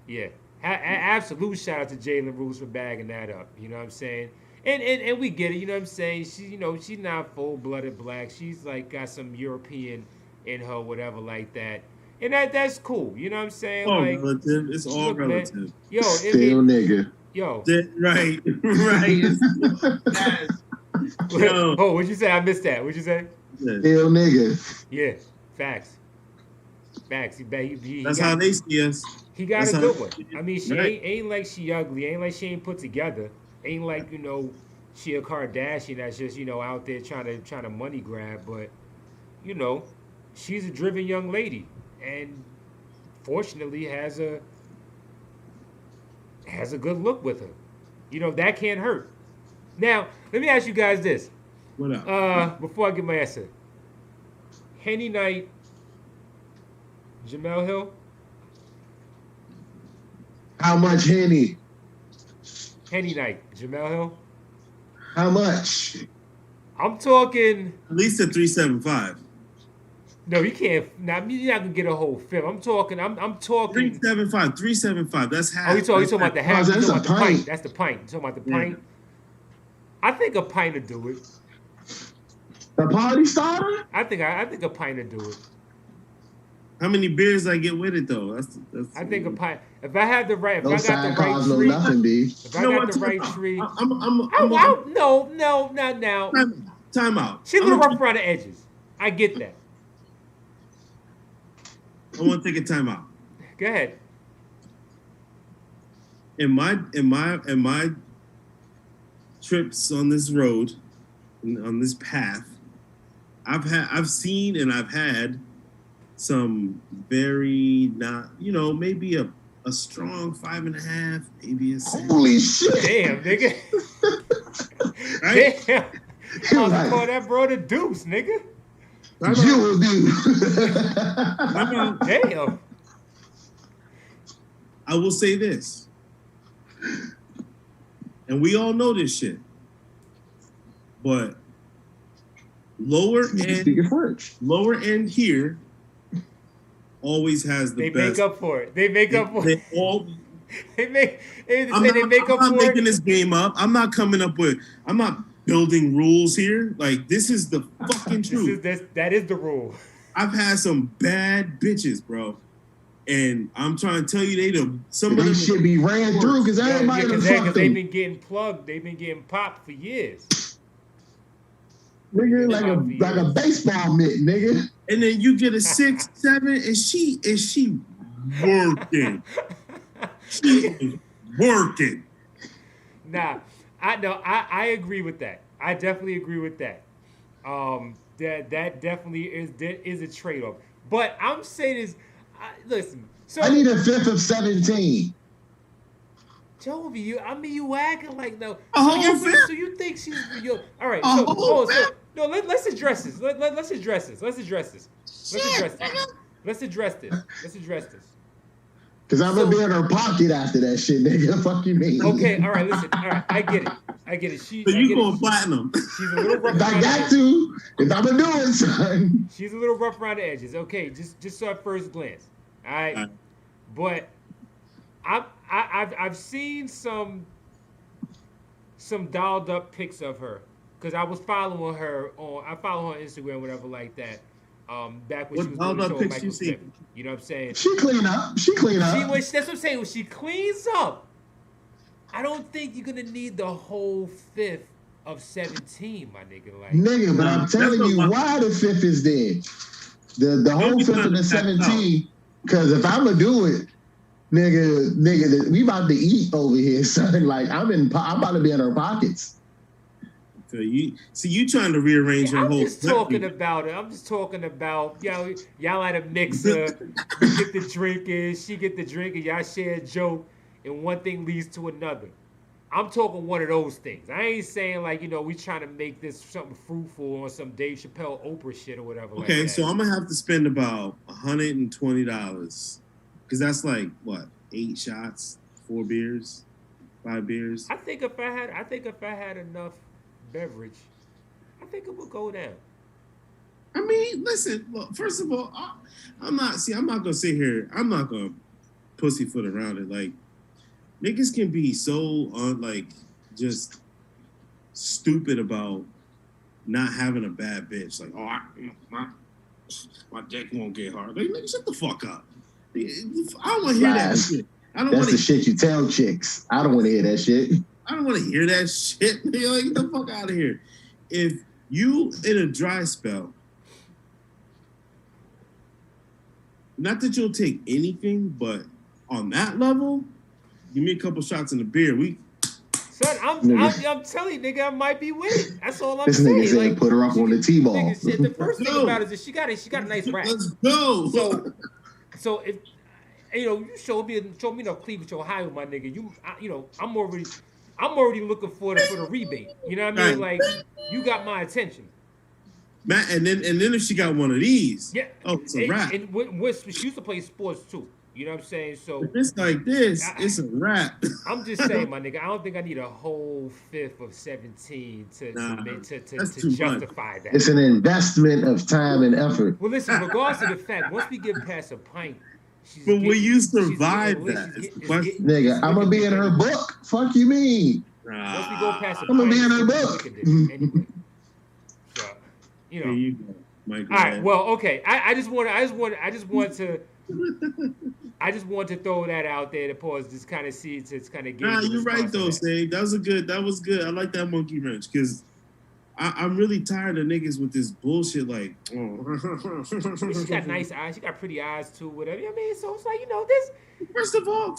Yeah. Absolute shout out to Jalen Roos for bagging that up. You know what I'm saying? And we get it. You know what I'm saying? She's not full blooded black. She's like got some European in her, whatever like that. And that's cool. You know what I'm saying? All like, relative. It's all look, relative. Man, yo, still nigga. Yo. Right. Yo. Oh, what'd you say? I missed that. What'd you say? Still nigga. Yeah. Facts. That's how they see us. He got That's a how good one. I mean, she right. ain't like she ugly. Ain't like she ain't put together. Ain't like she a Kardashian that's just out there trying to money grab. But she's a driven young lady, and fortunately has a good look with her. That can't hurt. Now, let me ask you guys this. What up? Before I get my answer, Henny Night, Jamel Hill. How much Henny? Henny Night, Jamel Hill. How much? I'm talking at least a 375. No, you can't. Now you're not gonna get a whole fifth. I'm talking. 375. That's half. Oh, you talking about the half? That's a pint. That's the pint. You talking about the pint? I think a pint would do it. A party starter? I think a pint would do it. How many beers I get with it though? That's I think a pint. If I have the right, if no I got the right cause, tree, no nothing, B. If I got the right tree, no, not now. Time out. She's a little rough around the edges. I get that. I want to take a time out. Go ahead. In my trips on this road, on this path, I've seen and I've had some very not, maybe a strong 5.5, maybe a 6. Holy shit! Damn, nigga. Right? Damn. I was gonna call that bro the deuce, nigga. You will do. Damn. I will say this, and we all know this shit, but lower end here always has the they best. Make up for it. They make up for it. I'm for not making it. this game up. I'm not coming up with. I'm not building rules here. Like, this is the fucking truth. That is the rule. I've had some bad bitches, bro. And I'm trying to tell you, some of them should be ran through because everybody because they've been getting plugged. They've been getting popped for years. Nigga, like a baseball mitt, nigga. And then you get a 6, 7, and she working. She is working. Nah, I agree with that. I definitely agree with that. That definitely is a trade-off. But I'm saying is, listen. So I need a fifth of 17. Jovi, you acting like no. So you think she's all right? Oh, No, let's address this. Let's address this. Let's address this. Because I'm going to be in her pocket after that shit, nigga. Fuck you mean? Okay, all right, listen. All right, I get it. So you going platinum. She's a little rough. If I got to, if I'm going to do it, son. She's a little rough around the edges. Okay, just so at first glance. All right. But I've seen some dolled up pics of her. Because I was following her on Instagram, whatever like that. Back when she was doing the show with Michael Smith. You know what I'm saying? She clean up. That's what I'm saying. When she cleans up, I don't think you're gonna need the whole fifth of 17, my nigga. Like, nigga, but I'm telling you why the fifth is there. The whole fifth of the 17. Because if I'm gonna do it, nigga, we about to eat over here, son. Like I'm about to be in her pockets. You trying to rearrange your whole. I'm just talking about y'all at a mixer, you get the drinking, she get the drinking, y'all share a joke, and one thing leads to another. I'm talking one of those things. I ain't saying like we trying to make this something fruitful or some Dave Chappelle Oprah shit or whatever. Okay, like that. so I'm gonna have to spend about $120 because that's like what 8 shots, 4 beers, 5 beers. I think if I had enough beverage, I think it would go down. I mean, listen. Look, first of all, I'm not gonna sit here. I'm not gonna pussyfoot around it. Like, niggas can be so just stupid about not having a bad bitch. Like, my dick won't get hard. Like, nigga, shut the fuck up. I don't want to hear that shit. That's the shit you tell chicks. I don't want to hear that shit. I don't want to hear that shit. Nigga, like, get the fuck out of here. If you in a dry spell, not that you'll take anything, but on that level, give me a couple shots in the beer. Son, I'm telling you, nigga, I might be with it. That's all I'm this saying. This nigga said like, put her up on the T-ball. Nigga, the first thing about it is that she got a nice rack. Let's go. So if you show me no cleavage Ohio, my nigga, I'm already looking for the rebate. You know what I mean? Right. Like, you got my attention. Man, and then if she got one of these, yeah, it's a wrap. And she used to play sports too. You know what I'm saying? So if it's like this, it's a wrap. I'm just saying, my nigga, I don't think I need a whole fifth of 17 to justify that. It's an investment of time and effort. Well, listen, regardless of the fact, once we get past a pint, but will you survive that? Nigga, I'm gonna be in her book. Fuck you mean? Once we go past a pint, I'm gonna be in her book. Anyway. So, There you go, Michael. All right. Well, okay. I just want to throw that out there to pause, just kind of see, to kind of get. Nah, you're right though, Steve. That was good. I like that monkey wrench because I'm really tired of niggas with this bullshit. Like, she got nice eyes. She got pretty eyes too. Whatever. I mean, so it's like this. First of all,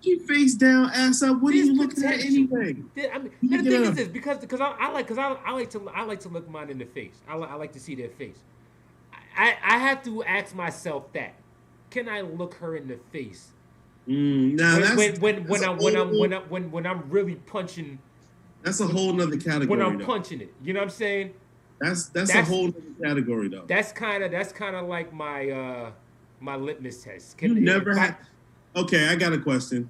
you face down, ass up. What are you looking at anyway? I mean, the thing is this, because I like to look mine in the face. I like to see their face. I have to ask myself that. Can I look her in the face? When I'm really punching. That's a whole nother category. When I'm punching it, you know what I'm saying? That's a whole other category though. That's kind of like my my litmus test. Okay, I got a question.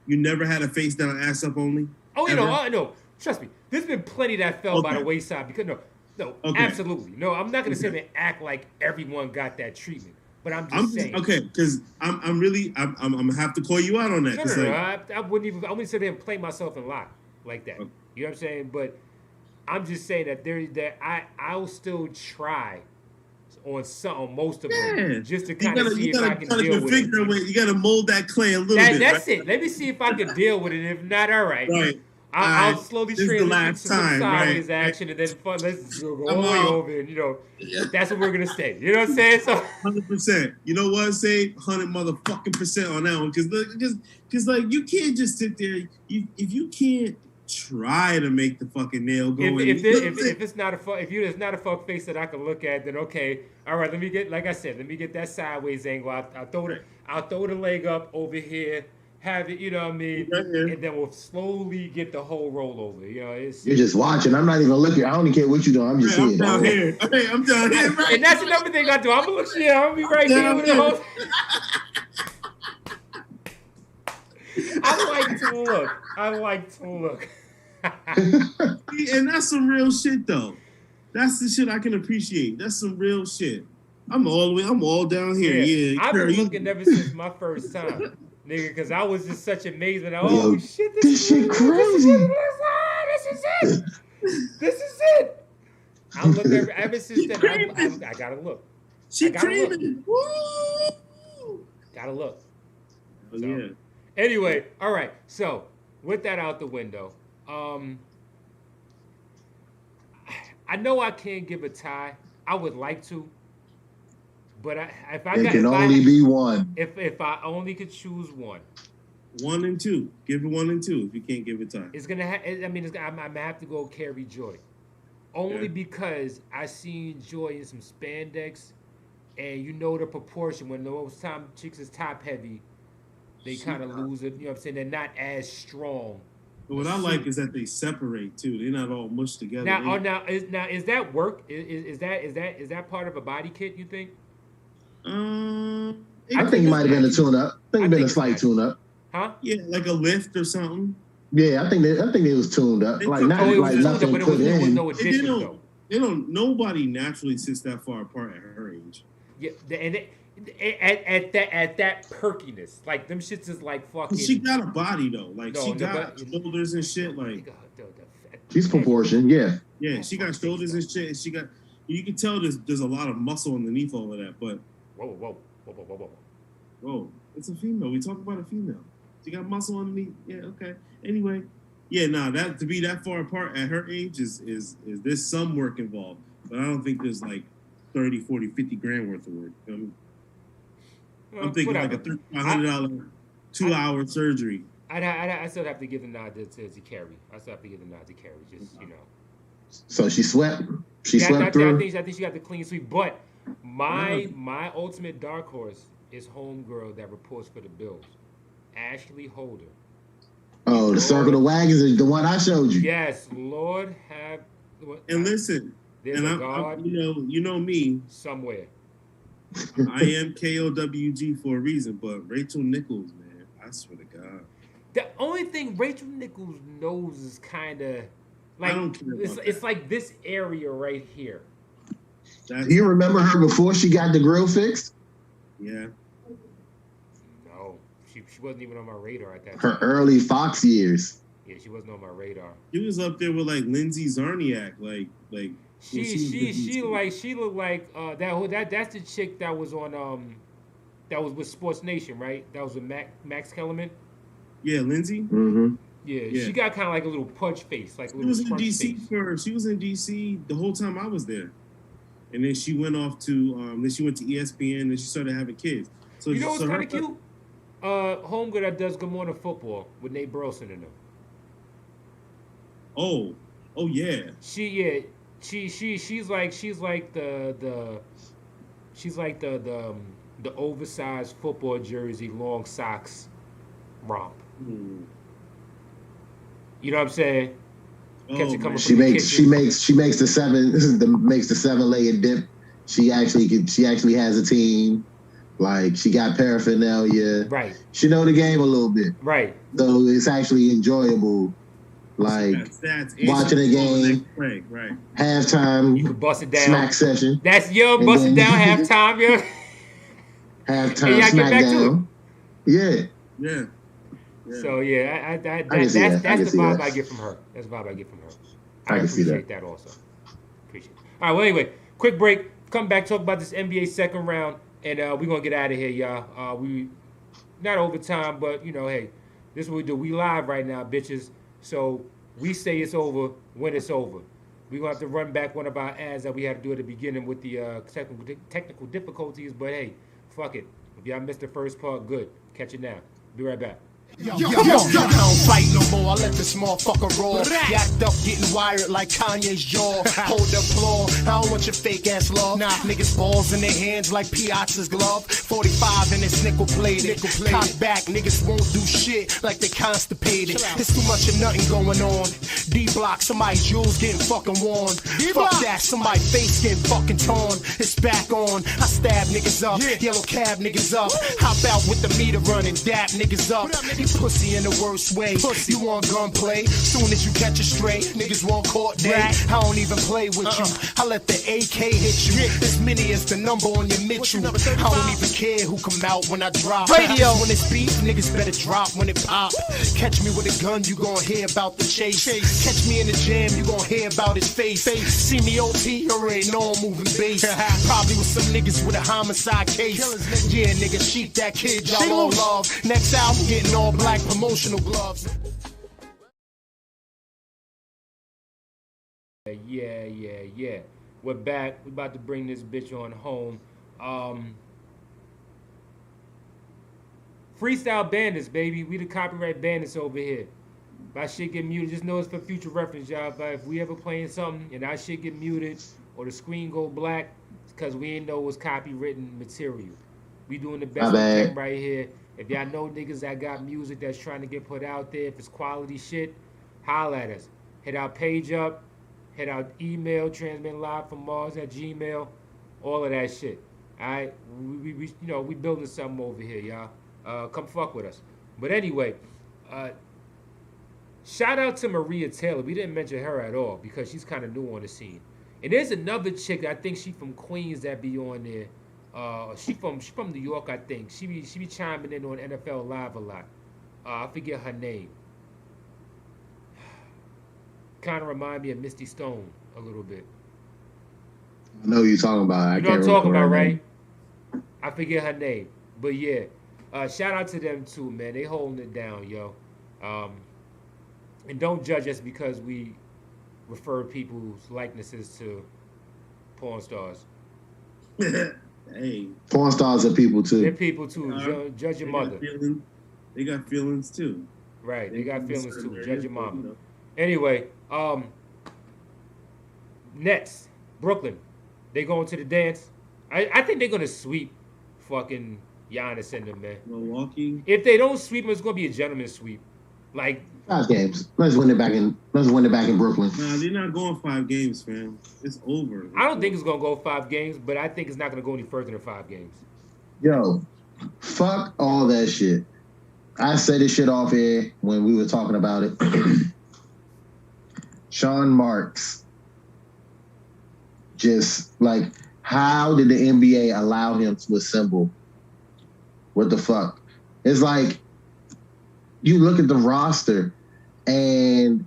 You never had a face down, ass up only? Oh, no. Trust me. There's been plenty that fell by the wayside because absolutely. No, I'm not gonna sit there and act like everyone got that treatment. But I'm just saying. Okay, because I'm gonna have to call you out on that. No. I wouldn't sit there and play myself and lie like that. Okay. You know what I'm saying? But I'm just saying that I'll still try on most of them just to kind of see if I can deal with it. You gotta mold that clay a little bit. That's it. Let me see if I can deal with it. If not, all right. Right. I'll slowly transition to some sideways action, and then let's go all the way over, and that's what we're gonna stay. You know what I'm saying? So 100%. You know what? Say 100 motherfucking% on that one, because like you can't just sit there. If you can't try to make the fucking nail go in. If it's not a fuck face that I can look at, then okay, all right. Let me get that sideways angle. I'll throw the leg up over here. Have it, you know what I mean, and then we'll slowly get the whole roll over. You're just watching. I'm not even looking. I don't care what you're doing. I'm just seeing. I'm down here. Okay, I'm down here. Right. And that's another thing I do. I'm gonna look. Yeah, I'm gonna be right there with the whole. I like to look. And that's some real shit, though. That's the shit I can appreciate. That's some real shit. I'm all down here. Yeah, I've been looking ever since my first time. Nigga, because I was just such amazement. Shit, this shit crazy. This is it. I look ever since then. I gotta look. She creaming. Gotta look. Oh, so, yeah. Anyway, all right. So with that out the window, I know I can't give a tie. I would like to. But if I be one. If I only could choose one. 1 and 2. Give it 1 and 2 if you can't give it time. It's gonna. I'm gonna have to go Carrie Joy, only because I seen Joy in some spandex, and the proportion when those chicks is top heavy, they kind of lose it. You know what I'm saying? They're not as strong. But what I like is that they separate too. They're not all mushed together. Is that work? Is that part of a body kit? You think? I think it might have been a tune-up. I think it been a slight tune-up. Huh? Yeah, like a lift or something. Yeah, I think it was tuned up. Like not like nothing put in. No addition, though. Nobody naturally sits that far apart at her age. Yeah, At that perkiness, like them shits is like fucking. She got a body though, like No, she no, got but- shoulders and shit. Like She's proportioned, yeah. yeah, she got shoulders and shit. And she got. You can tell there's a lot of muscle underneath all of that. But whoa, it's a female. We talk about a female. She got muscle underneath. Yeah, okay. Anyway, yeah, nah, that to be that far apart at her age is there's some work involved, but I don't think there's like 30, 40, 50 grand worth of work. You know what I mean? I'm thinking like a $100 2-hour surgery. I still have to give the nod to Carrie. I still have to give the nod to Carrie. Just So she swept. She swept through. I think she got the clean sweep. But my ultimate dark horse is homegirl that reports for the Bills, Ashley Holder. Oh, the circle of wagons is the one I showed you. Yes, Lord have. And listen, there's and a God you know me somewhere. I am KOWG for a reason, but Rachel Nichols, man, I swear to God. The only thing Rachel Nichols knows is kind of like I don't care about it's like this area right here. Do you remember her before she got the grill fixed? Yeah. No, she wasn't even on my radar at that Her time. early Fox years. Yeah, she wasn't on my radar. She was up there with like Lindsay Zarniak, like She looked like that's the chick that was on that was with Sports Nation, right? That was with Max Kellerman. Yeah, Lindsay. Mm-hmm. Yeah, she got kind of like a little pudge face, like a She little was in smudge DC face. for. She was in DC the whole time I was there, and then she went off to. Then she went to ESPN, and she started having kids. So You know what's so kind her- of cute? Homegirl that does Good Morning Football with Nate Burleson in them. Oh yeah. She's like the oversized football jersey, long socks romp. You know what I'm saying? Catch it coming She from the makes kitchen. the seven-layer dip. She actually has a team. Like she got paraphernalia. Right. She know the game a little bit. Right. So it's actually enjoyable. Like watching a game, Right. halftime, You can bust it down. smack session. That's yo And busting then- down halftime, yo. And halftime y'all get back to SmackDown. Yeah. Yeah. So yeah, can see that. I can that's the see vibe that. I get from her. That's the vibe I get from her. I can see that. appreciate that also. Appreciate it. All right, well anyway, quick break. Come back, talk about this NBA second round, and we're gonna get out of here, y'all. We not overtime, but you know, hey, this is what we do. We live right now, bitches. So we say it's over when it's over. We're gonna have to run back one of our ads that we had to do at the beginning with the technical difficulties, but hey, fuck it. If y'all missed the first part, good. Catch it now. Be right back. Yo, I don't fight no more. I let this motherfucker roll. Yacked up, getting wired like Kanye's jaw. Hold the floor. I don't want your fake ass love. Nah, niggas balls in their hands like Piazza's glove. 45 and it's nickel plated. Cock back, niggas won't do shit like they constipated. There's too much of nothing going on. D block, somebody's jewels getting fucking worn. Fuck that, somebody's face getting fucking torn. It's back on. I stab niggas up, yellow cab niggas up. Hop out with the meter running, dap niggas up. You pussy in the worst way. You want gunplay? Soon as you catch a stray, niggas want court day. I don't even play with you. I let the AK hit you. As many as the number on your Mitchell. I don't even care who come out when I drop. Radio when it's beef, niggas better drop when it pop. Catch me with a gun, you gon' hear about the chase. Catch me in the jam, you gon' hear about his face. See me OT, you already know I'm moving bass. Probably with some niggas with a homicide case. Yeah, nigga, sheep that kid, y'all all love. Next album, getting all black promotional gloves. Yeah. We're back. We're about to bring this bitch on home. Freestyle bandits, baby. We the copyright bandits over here. If our shit get muted, just know it's for future reference, y'all. But if we ever playing something and our shit get muted or the screen go black, it's because we ain't know it was copywritten material. We doing the best we can right here. If y'all know niggas that got music that's trying to get put out there, if it's quality shit, holla at us. Hit our page up, hit our email, transmit live from Mars at Gmail, all of that shit. All right, we building something over here, y'all. Come fuck with us. But anyway, shout out to Maria Taylor. We didn't mention her at all because she's kind of new on the scene. And there's another chick, I think she from Queens, that be on there. She from New York, I think. She be chiming in on NFL Live a lot. I forget her name. Kind of remind me of Misty Stone a little bit. I know who you're talking about. You know what I'm talking about, right? I forget her name, but yeah. Shout out to them too, man. They holding it down, yo. And don't judge us because we refer people's likenesses to porn stars. Hey, porn stars are people too. They're people too. Judge your mother. They got feelings too. Right, they got feelings too. Judge your mama. Anyway, Nets, Brooklyn, they going to the dance. I think they're gonna sweep fucking Giannis and them, man. Milwaukee. If they don't sweep them, it's gonna be a gentleman's sweep. Like 5 games. Let's win it back in Brooklyn. Nah, they're not going 5 games, fam. It's over. I don't think it's gonna go 5 games, but I think it's not gonna go any further than 5 games. Yo, fuck all that shit. I said this shit off here when we were talking about it. Sean Marks, just like, how did the NBA allow him to assemble? What the fuck? It's like, you look at the roster and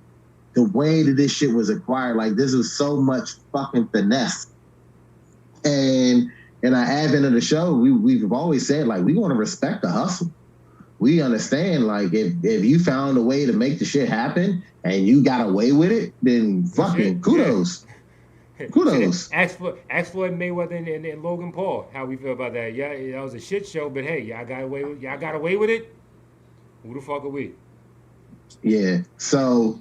the way that this shit was acquired, like, this was so much fucking finesse. And in our advent of the show, we've always said, like, we want to respect the hustle. We understand, like, if you found a way to make the shit happen and you got away with it, then fucking kudos. Kudos. Ask Floyd Mayweather and Logan Paul how we feel about that. Yeah, that was a shit show, but hey, y'all got away with it. Who the fuck are we? Yeah. So,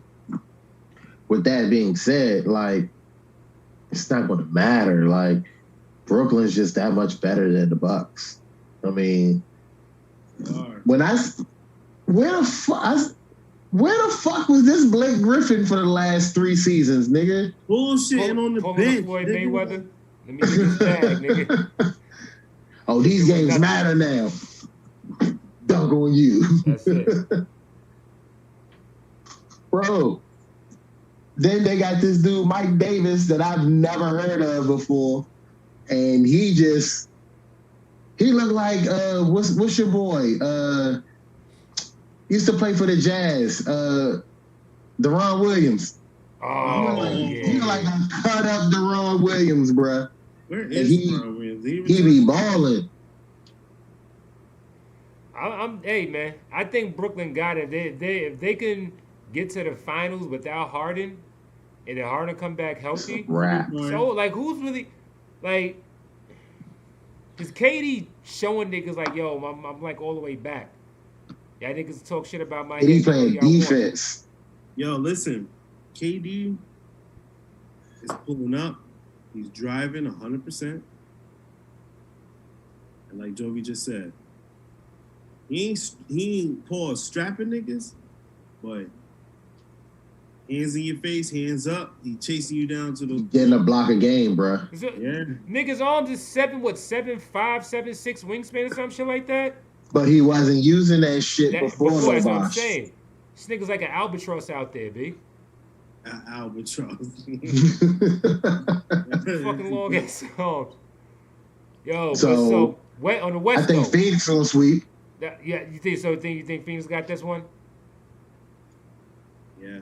with that being said, like, it's not going to matter. Like, Brooklyn's just that much better than the Bucks. I mean, where the fuck was this Blake Griffin for the last 3 seasons, nigga? Bullshitting on the bench. Floyd Mayweather. Let me get this bag, nigga. Oh, these games matter now. Dunk on you. That's it. Bro. Then they got this dude, Mike Davis, that I've never heard of before. And he looked like, what's your boy? Used to play for the Jazz, Deron Williams. Oh, He look like a cut up Deron Williams, bruh. Where is Deron Williams? He be balling. Hey man, I think Brooklyn got it. If they can get to the finals without Harden, and then Harden come back healthy, so like who's really like? Is KD showing niggas like, yo, I'm like all the way back. Y'all niggas talk shit about my. He playing defense. Yo, listen, KD is pulling up. He's driving 100%. And like Jovi just said, he ain't strapping niggas, but hands in your face, hands up. He chasing you down to the getting a block a game, bro. Yeah. Niggas arms is 7'5", 7'6" wingspan or some shit like that. But he wasn't using that shit before no That's what I'm bosh. saying. This nigga's like an albatross out there, B. Albatross. Fucking long ass arms. Yo, So on the West I think Coast, Phoenix will sweep. Yeah, you think so? You think Phoenix got this one? Yeah.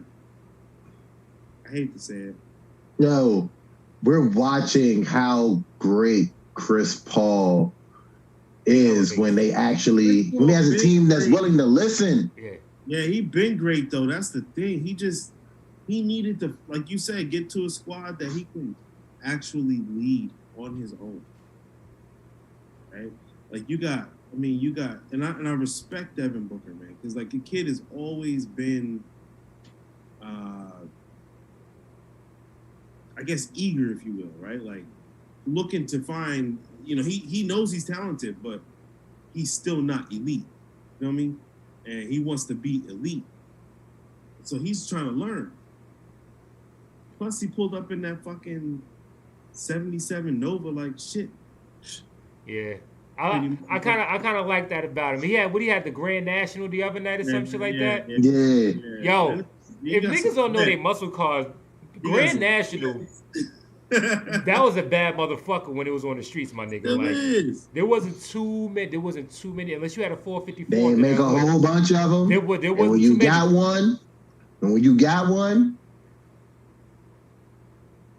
I hate to say it. No, we're watching how great Chris Paul is when they actually when he has a team that's willing to listen. Yeah, he been great though. That's the thing. He needed to, like you said, get to a squad that he can actually lead on his own. Right? Like you got, and I respect Devin Booker, man, because like the kid has always been, I guess, eager, if you will, right? Like looking to find, he knows he's talented, but he's still not elite. You know what I mean? And he wants to be elite. So he's trying to learn. Plus, he pulled up in that fucking 77 Nova like shit. Yeah. I kind of like that about him. He had the Grand National the other night or some shit like that. Yeah. Yo, if niggas don't know their muscle cars, Grand National That was a bad motherfucker when it was on the streets, my nigga. There wasn't too many unless you had a 454. They didn't make a whole bunch of them. There wasn't and when you got one,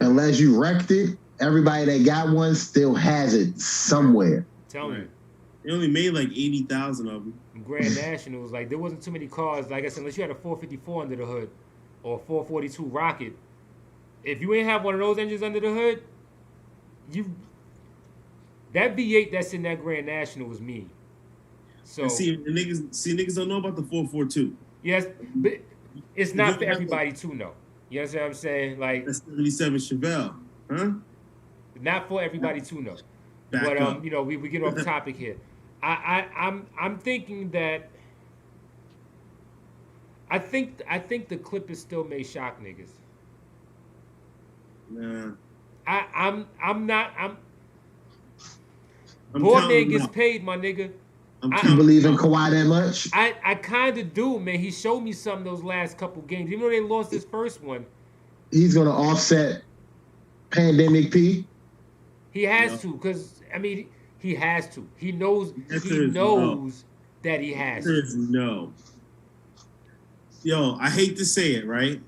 unless you wrecked it, everybody that got one still has it somewhere. Tell me. They only made like 80,000 of them. Grand Nationals, like there wasn't too many cars. Like I said, unless you had a 454 under the hood or a 442 Rocket, if you ain't have one of those engines under the hood, that V8 that's in that Grand National was mean. So and niggas don't know about the 442. Yes, but it's not for everybody to know. You understand what I'm saying? Like that's 77 Chevelle, huh? Not for everybody to know. Back up. You know, we get off topic here. I'm thinking that I think the Clippers still may shock niggas. Nah. I'm Boardman gets paid, my nigga. You believe in Kawhi that much? I kind of do, man. He showed me some those last couple games. Even though they lost this first one. He's going to offset Pandemic P? He has to, because, I mean, he has to. He knows that he has to. There's no. Yo, I hate to say it, right?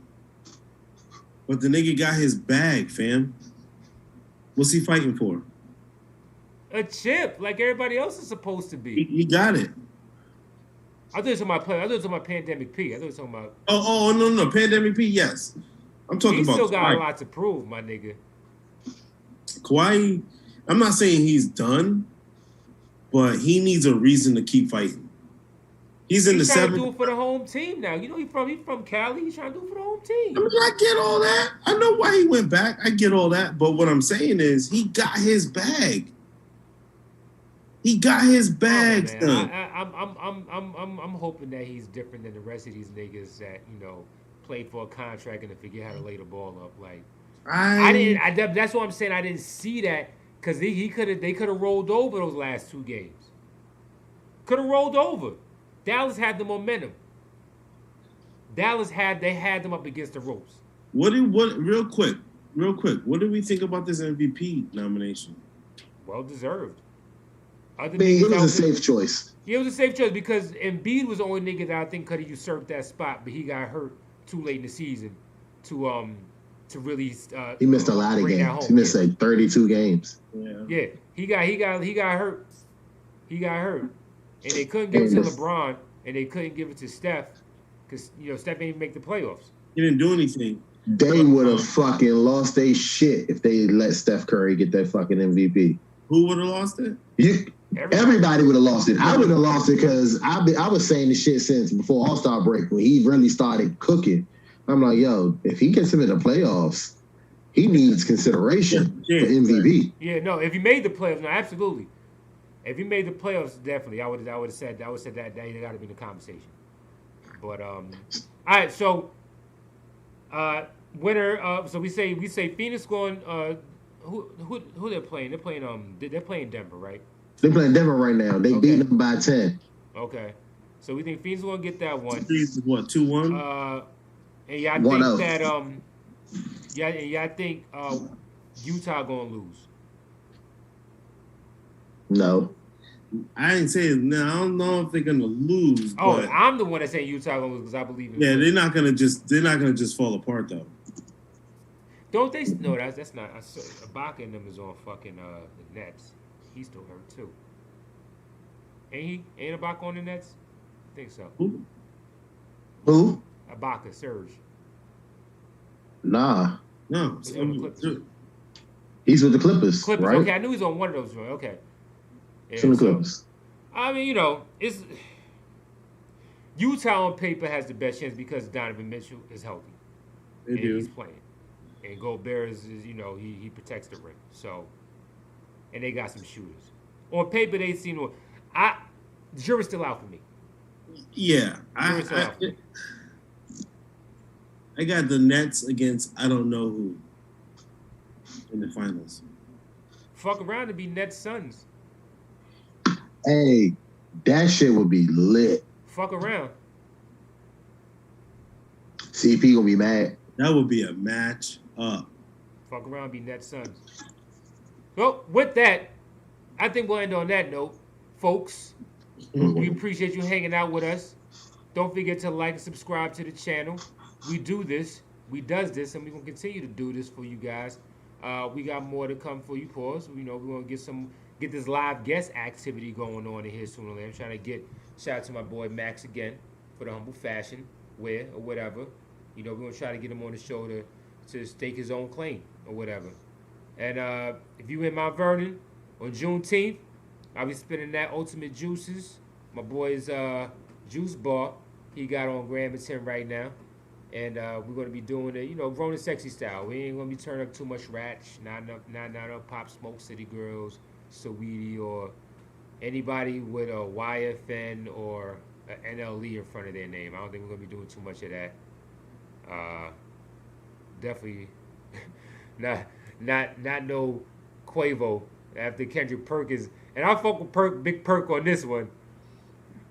But the nigga got his bag, fam. What's he fighting for? A chip, like everybody else is supposed to be. He got it. I thought it was talking about I thought it was talking about Pandemic P. I thought it was talking about. Oh no, Pandemic P. Yes, I'm talking about. He still got Kawhi. a lot to prove, my nigga. Kawhi, I'm not saying he's done, but he needs a reason to keep fighting. He's in the trying 7th. to do it for the home team now. You know, he's from Cali. He's trying to do it for the home team. I mean, I get all that. I know why he went back. I get all that. But what I'm saying is, he got his bag. He got his bags done. I'm hoping that he's different than the rest of these niggas that play for a contract and then forget how to lay the ball up. Like I didn't. That's what I'm saying. I didn't see that because they could have rolled over those last two games. Could have rolled over. Dallas had the momentum. They had them up against the ropes. Real quick, what do we think about this MVP nomination? Well deserved. It was a safe choice. Yeah, it was a safe choice because Embiid was the only nigga that I think could have usurped that spot, but he got hurt too late in the season to really. He missed a lot of games. He missed like 32 games. Yeah, he got hurt. He got hurt, and they couldn't give it to LeBron, and they couldn't give it to Steph because Steph didn't even make the playoffs. He didn't do anything. They would have fucking lost their shit if they let Steph Curry get that fucking MVP. Who would have lost it? Everybody would have lost it. I would have lost it because I was saying this shit since before All-Star break when he really started cooking. I'm like, yo, if he gets him in the playoffs, he needs consideration for MVP. Yeah, no, if he made the playoffs, no, absolutely. If he made the playoffs, definitely, I would have said that they got to be in the conversation. But all right, so winner. So we say Phoenix going. Who they're playing? They're playing Denver, right? They're playing Denver right now. They beat them by 10. Okay. So we think Phoenix will get that one. What, 2-1? And y'all think that y'all think Utah gonna lose? No. I didn't say it. No, I don't know if they're gonna lose. Oh, but I'm the one that saying Utah gonna lose because I believe in. Yeah, they're not gonna just fall apart though. Don't they? No, that's not. Ibaka and them is on fucking the Nets. He's still hurt too. Ain't Ibaka on the Nets? I think so. Who? Ibaka, Serge. Nah. No. He's with the Clippers. Right? Okay, I knew he was on one of those. Okay. Yeah, the Clippers. I mean, it's Utah on paper has the best chance because Donovan Mitchell is healthy. He's playing. And Gobert is he protects the rim. So, and they got some shooters. On paper, they seem to. The jury's still out for me. Yeah, I got the Nets against I don't know who in the finals. Fuck around and be Nets Suns. Hey, that shit would be lit. Fuck around. CP gonna be mad. That would be a match up. Fuck around, be net sons. Well, with that, I think we'll end on that note, folks. We appreciate you hanging out with us. Don't forget to like and subscribe to the channel. We do this, we does this, and we're gonna continue to do this for you guys. We got more to come for you, Pause. You know, we want to get this live guest activity going on in here sooner or later. I'm trying to shout out to my boy Max again for the humble fashion wear or whatever. You know, we're gonna try to get him on the show to stake his own claim or whatever. And if you in Mount Vernon on Juneteenth, I'll be spinning that Ultimate Juices. My boy's juice bar. He got on Graham and 10 right now. And we're going to be doing it, you know, grown and sexy style. We ain't going to be turning up too much ratch. Not enough Pop Smoke City Girls, Saweetie, or anybody with a YFN or an NLE in front of their name. I don't think we're going to be doing too much of that. Definitely not no Quavo after Kendrick Perkins. And I fuck with Big Perk on this one.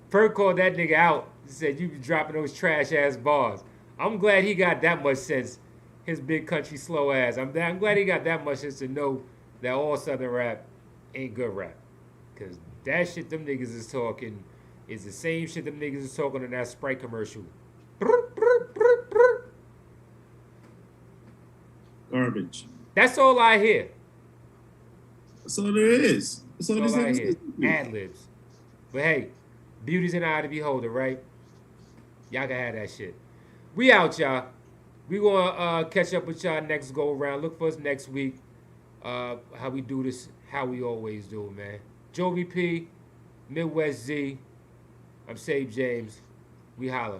Perk called that nigga out. He said, you be dropping those trash ass bars. I'm glad he got that much sense, his big country slow ass. I'm glad he got that much sense to know that all Southern rap ain't good rap. Because that shit them niggas is talking is the same shit them niggas is talking in that Sprite commercial. Garbage. That's all I hear. That's all there is. That's all I hear. Ad-libs. But hey, beauty's in the eye of the beholder, right? Y'all can have that shit. We out, y'all. We gonna catch up with y'all next go around. Look for us next week. How we do this, how we always do, man. Jovi P, Midwest Z. I'm Save James. We holla.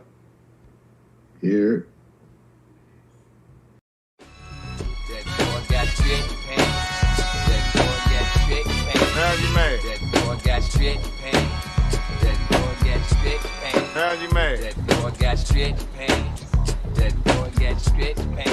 Here. That boy got straight pants. That boy got straight pants. Now you mad. That boy got straight pants. That boy got straight pants. Now you mad. That boy got straight pants. That boy got straight pants.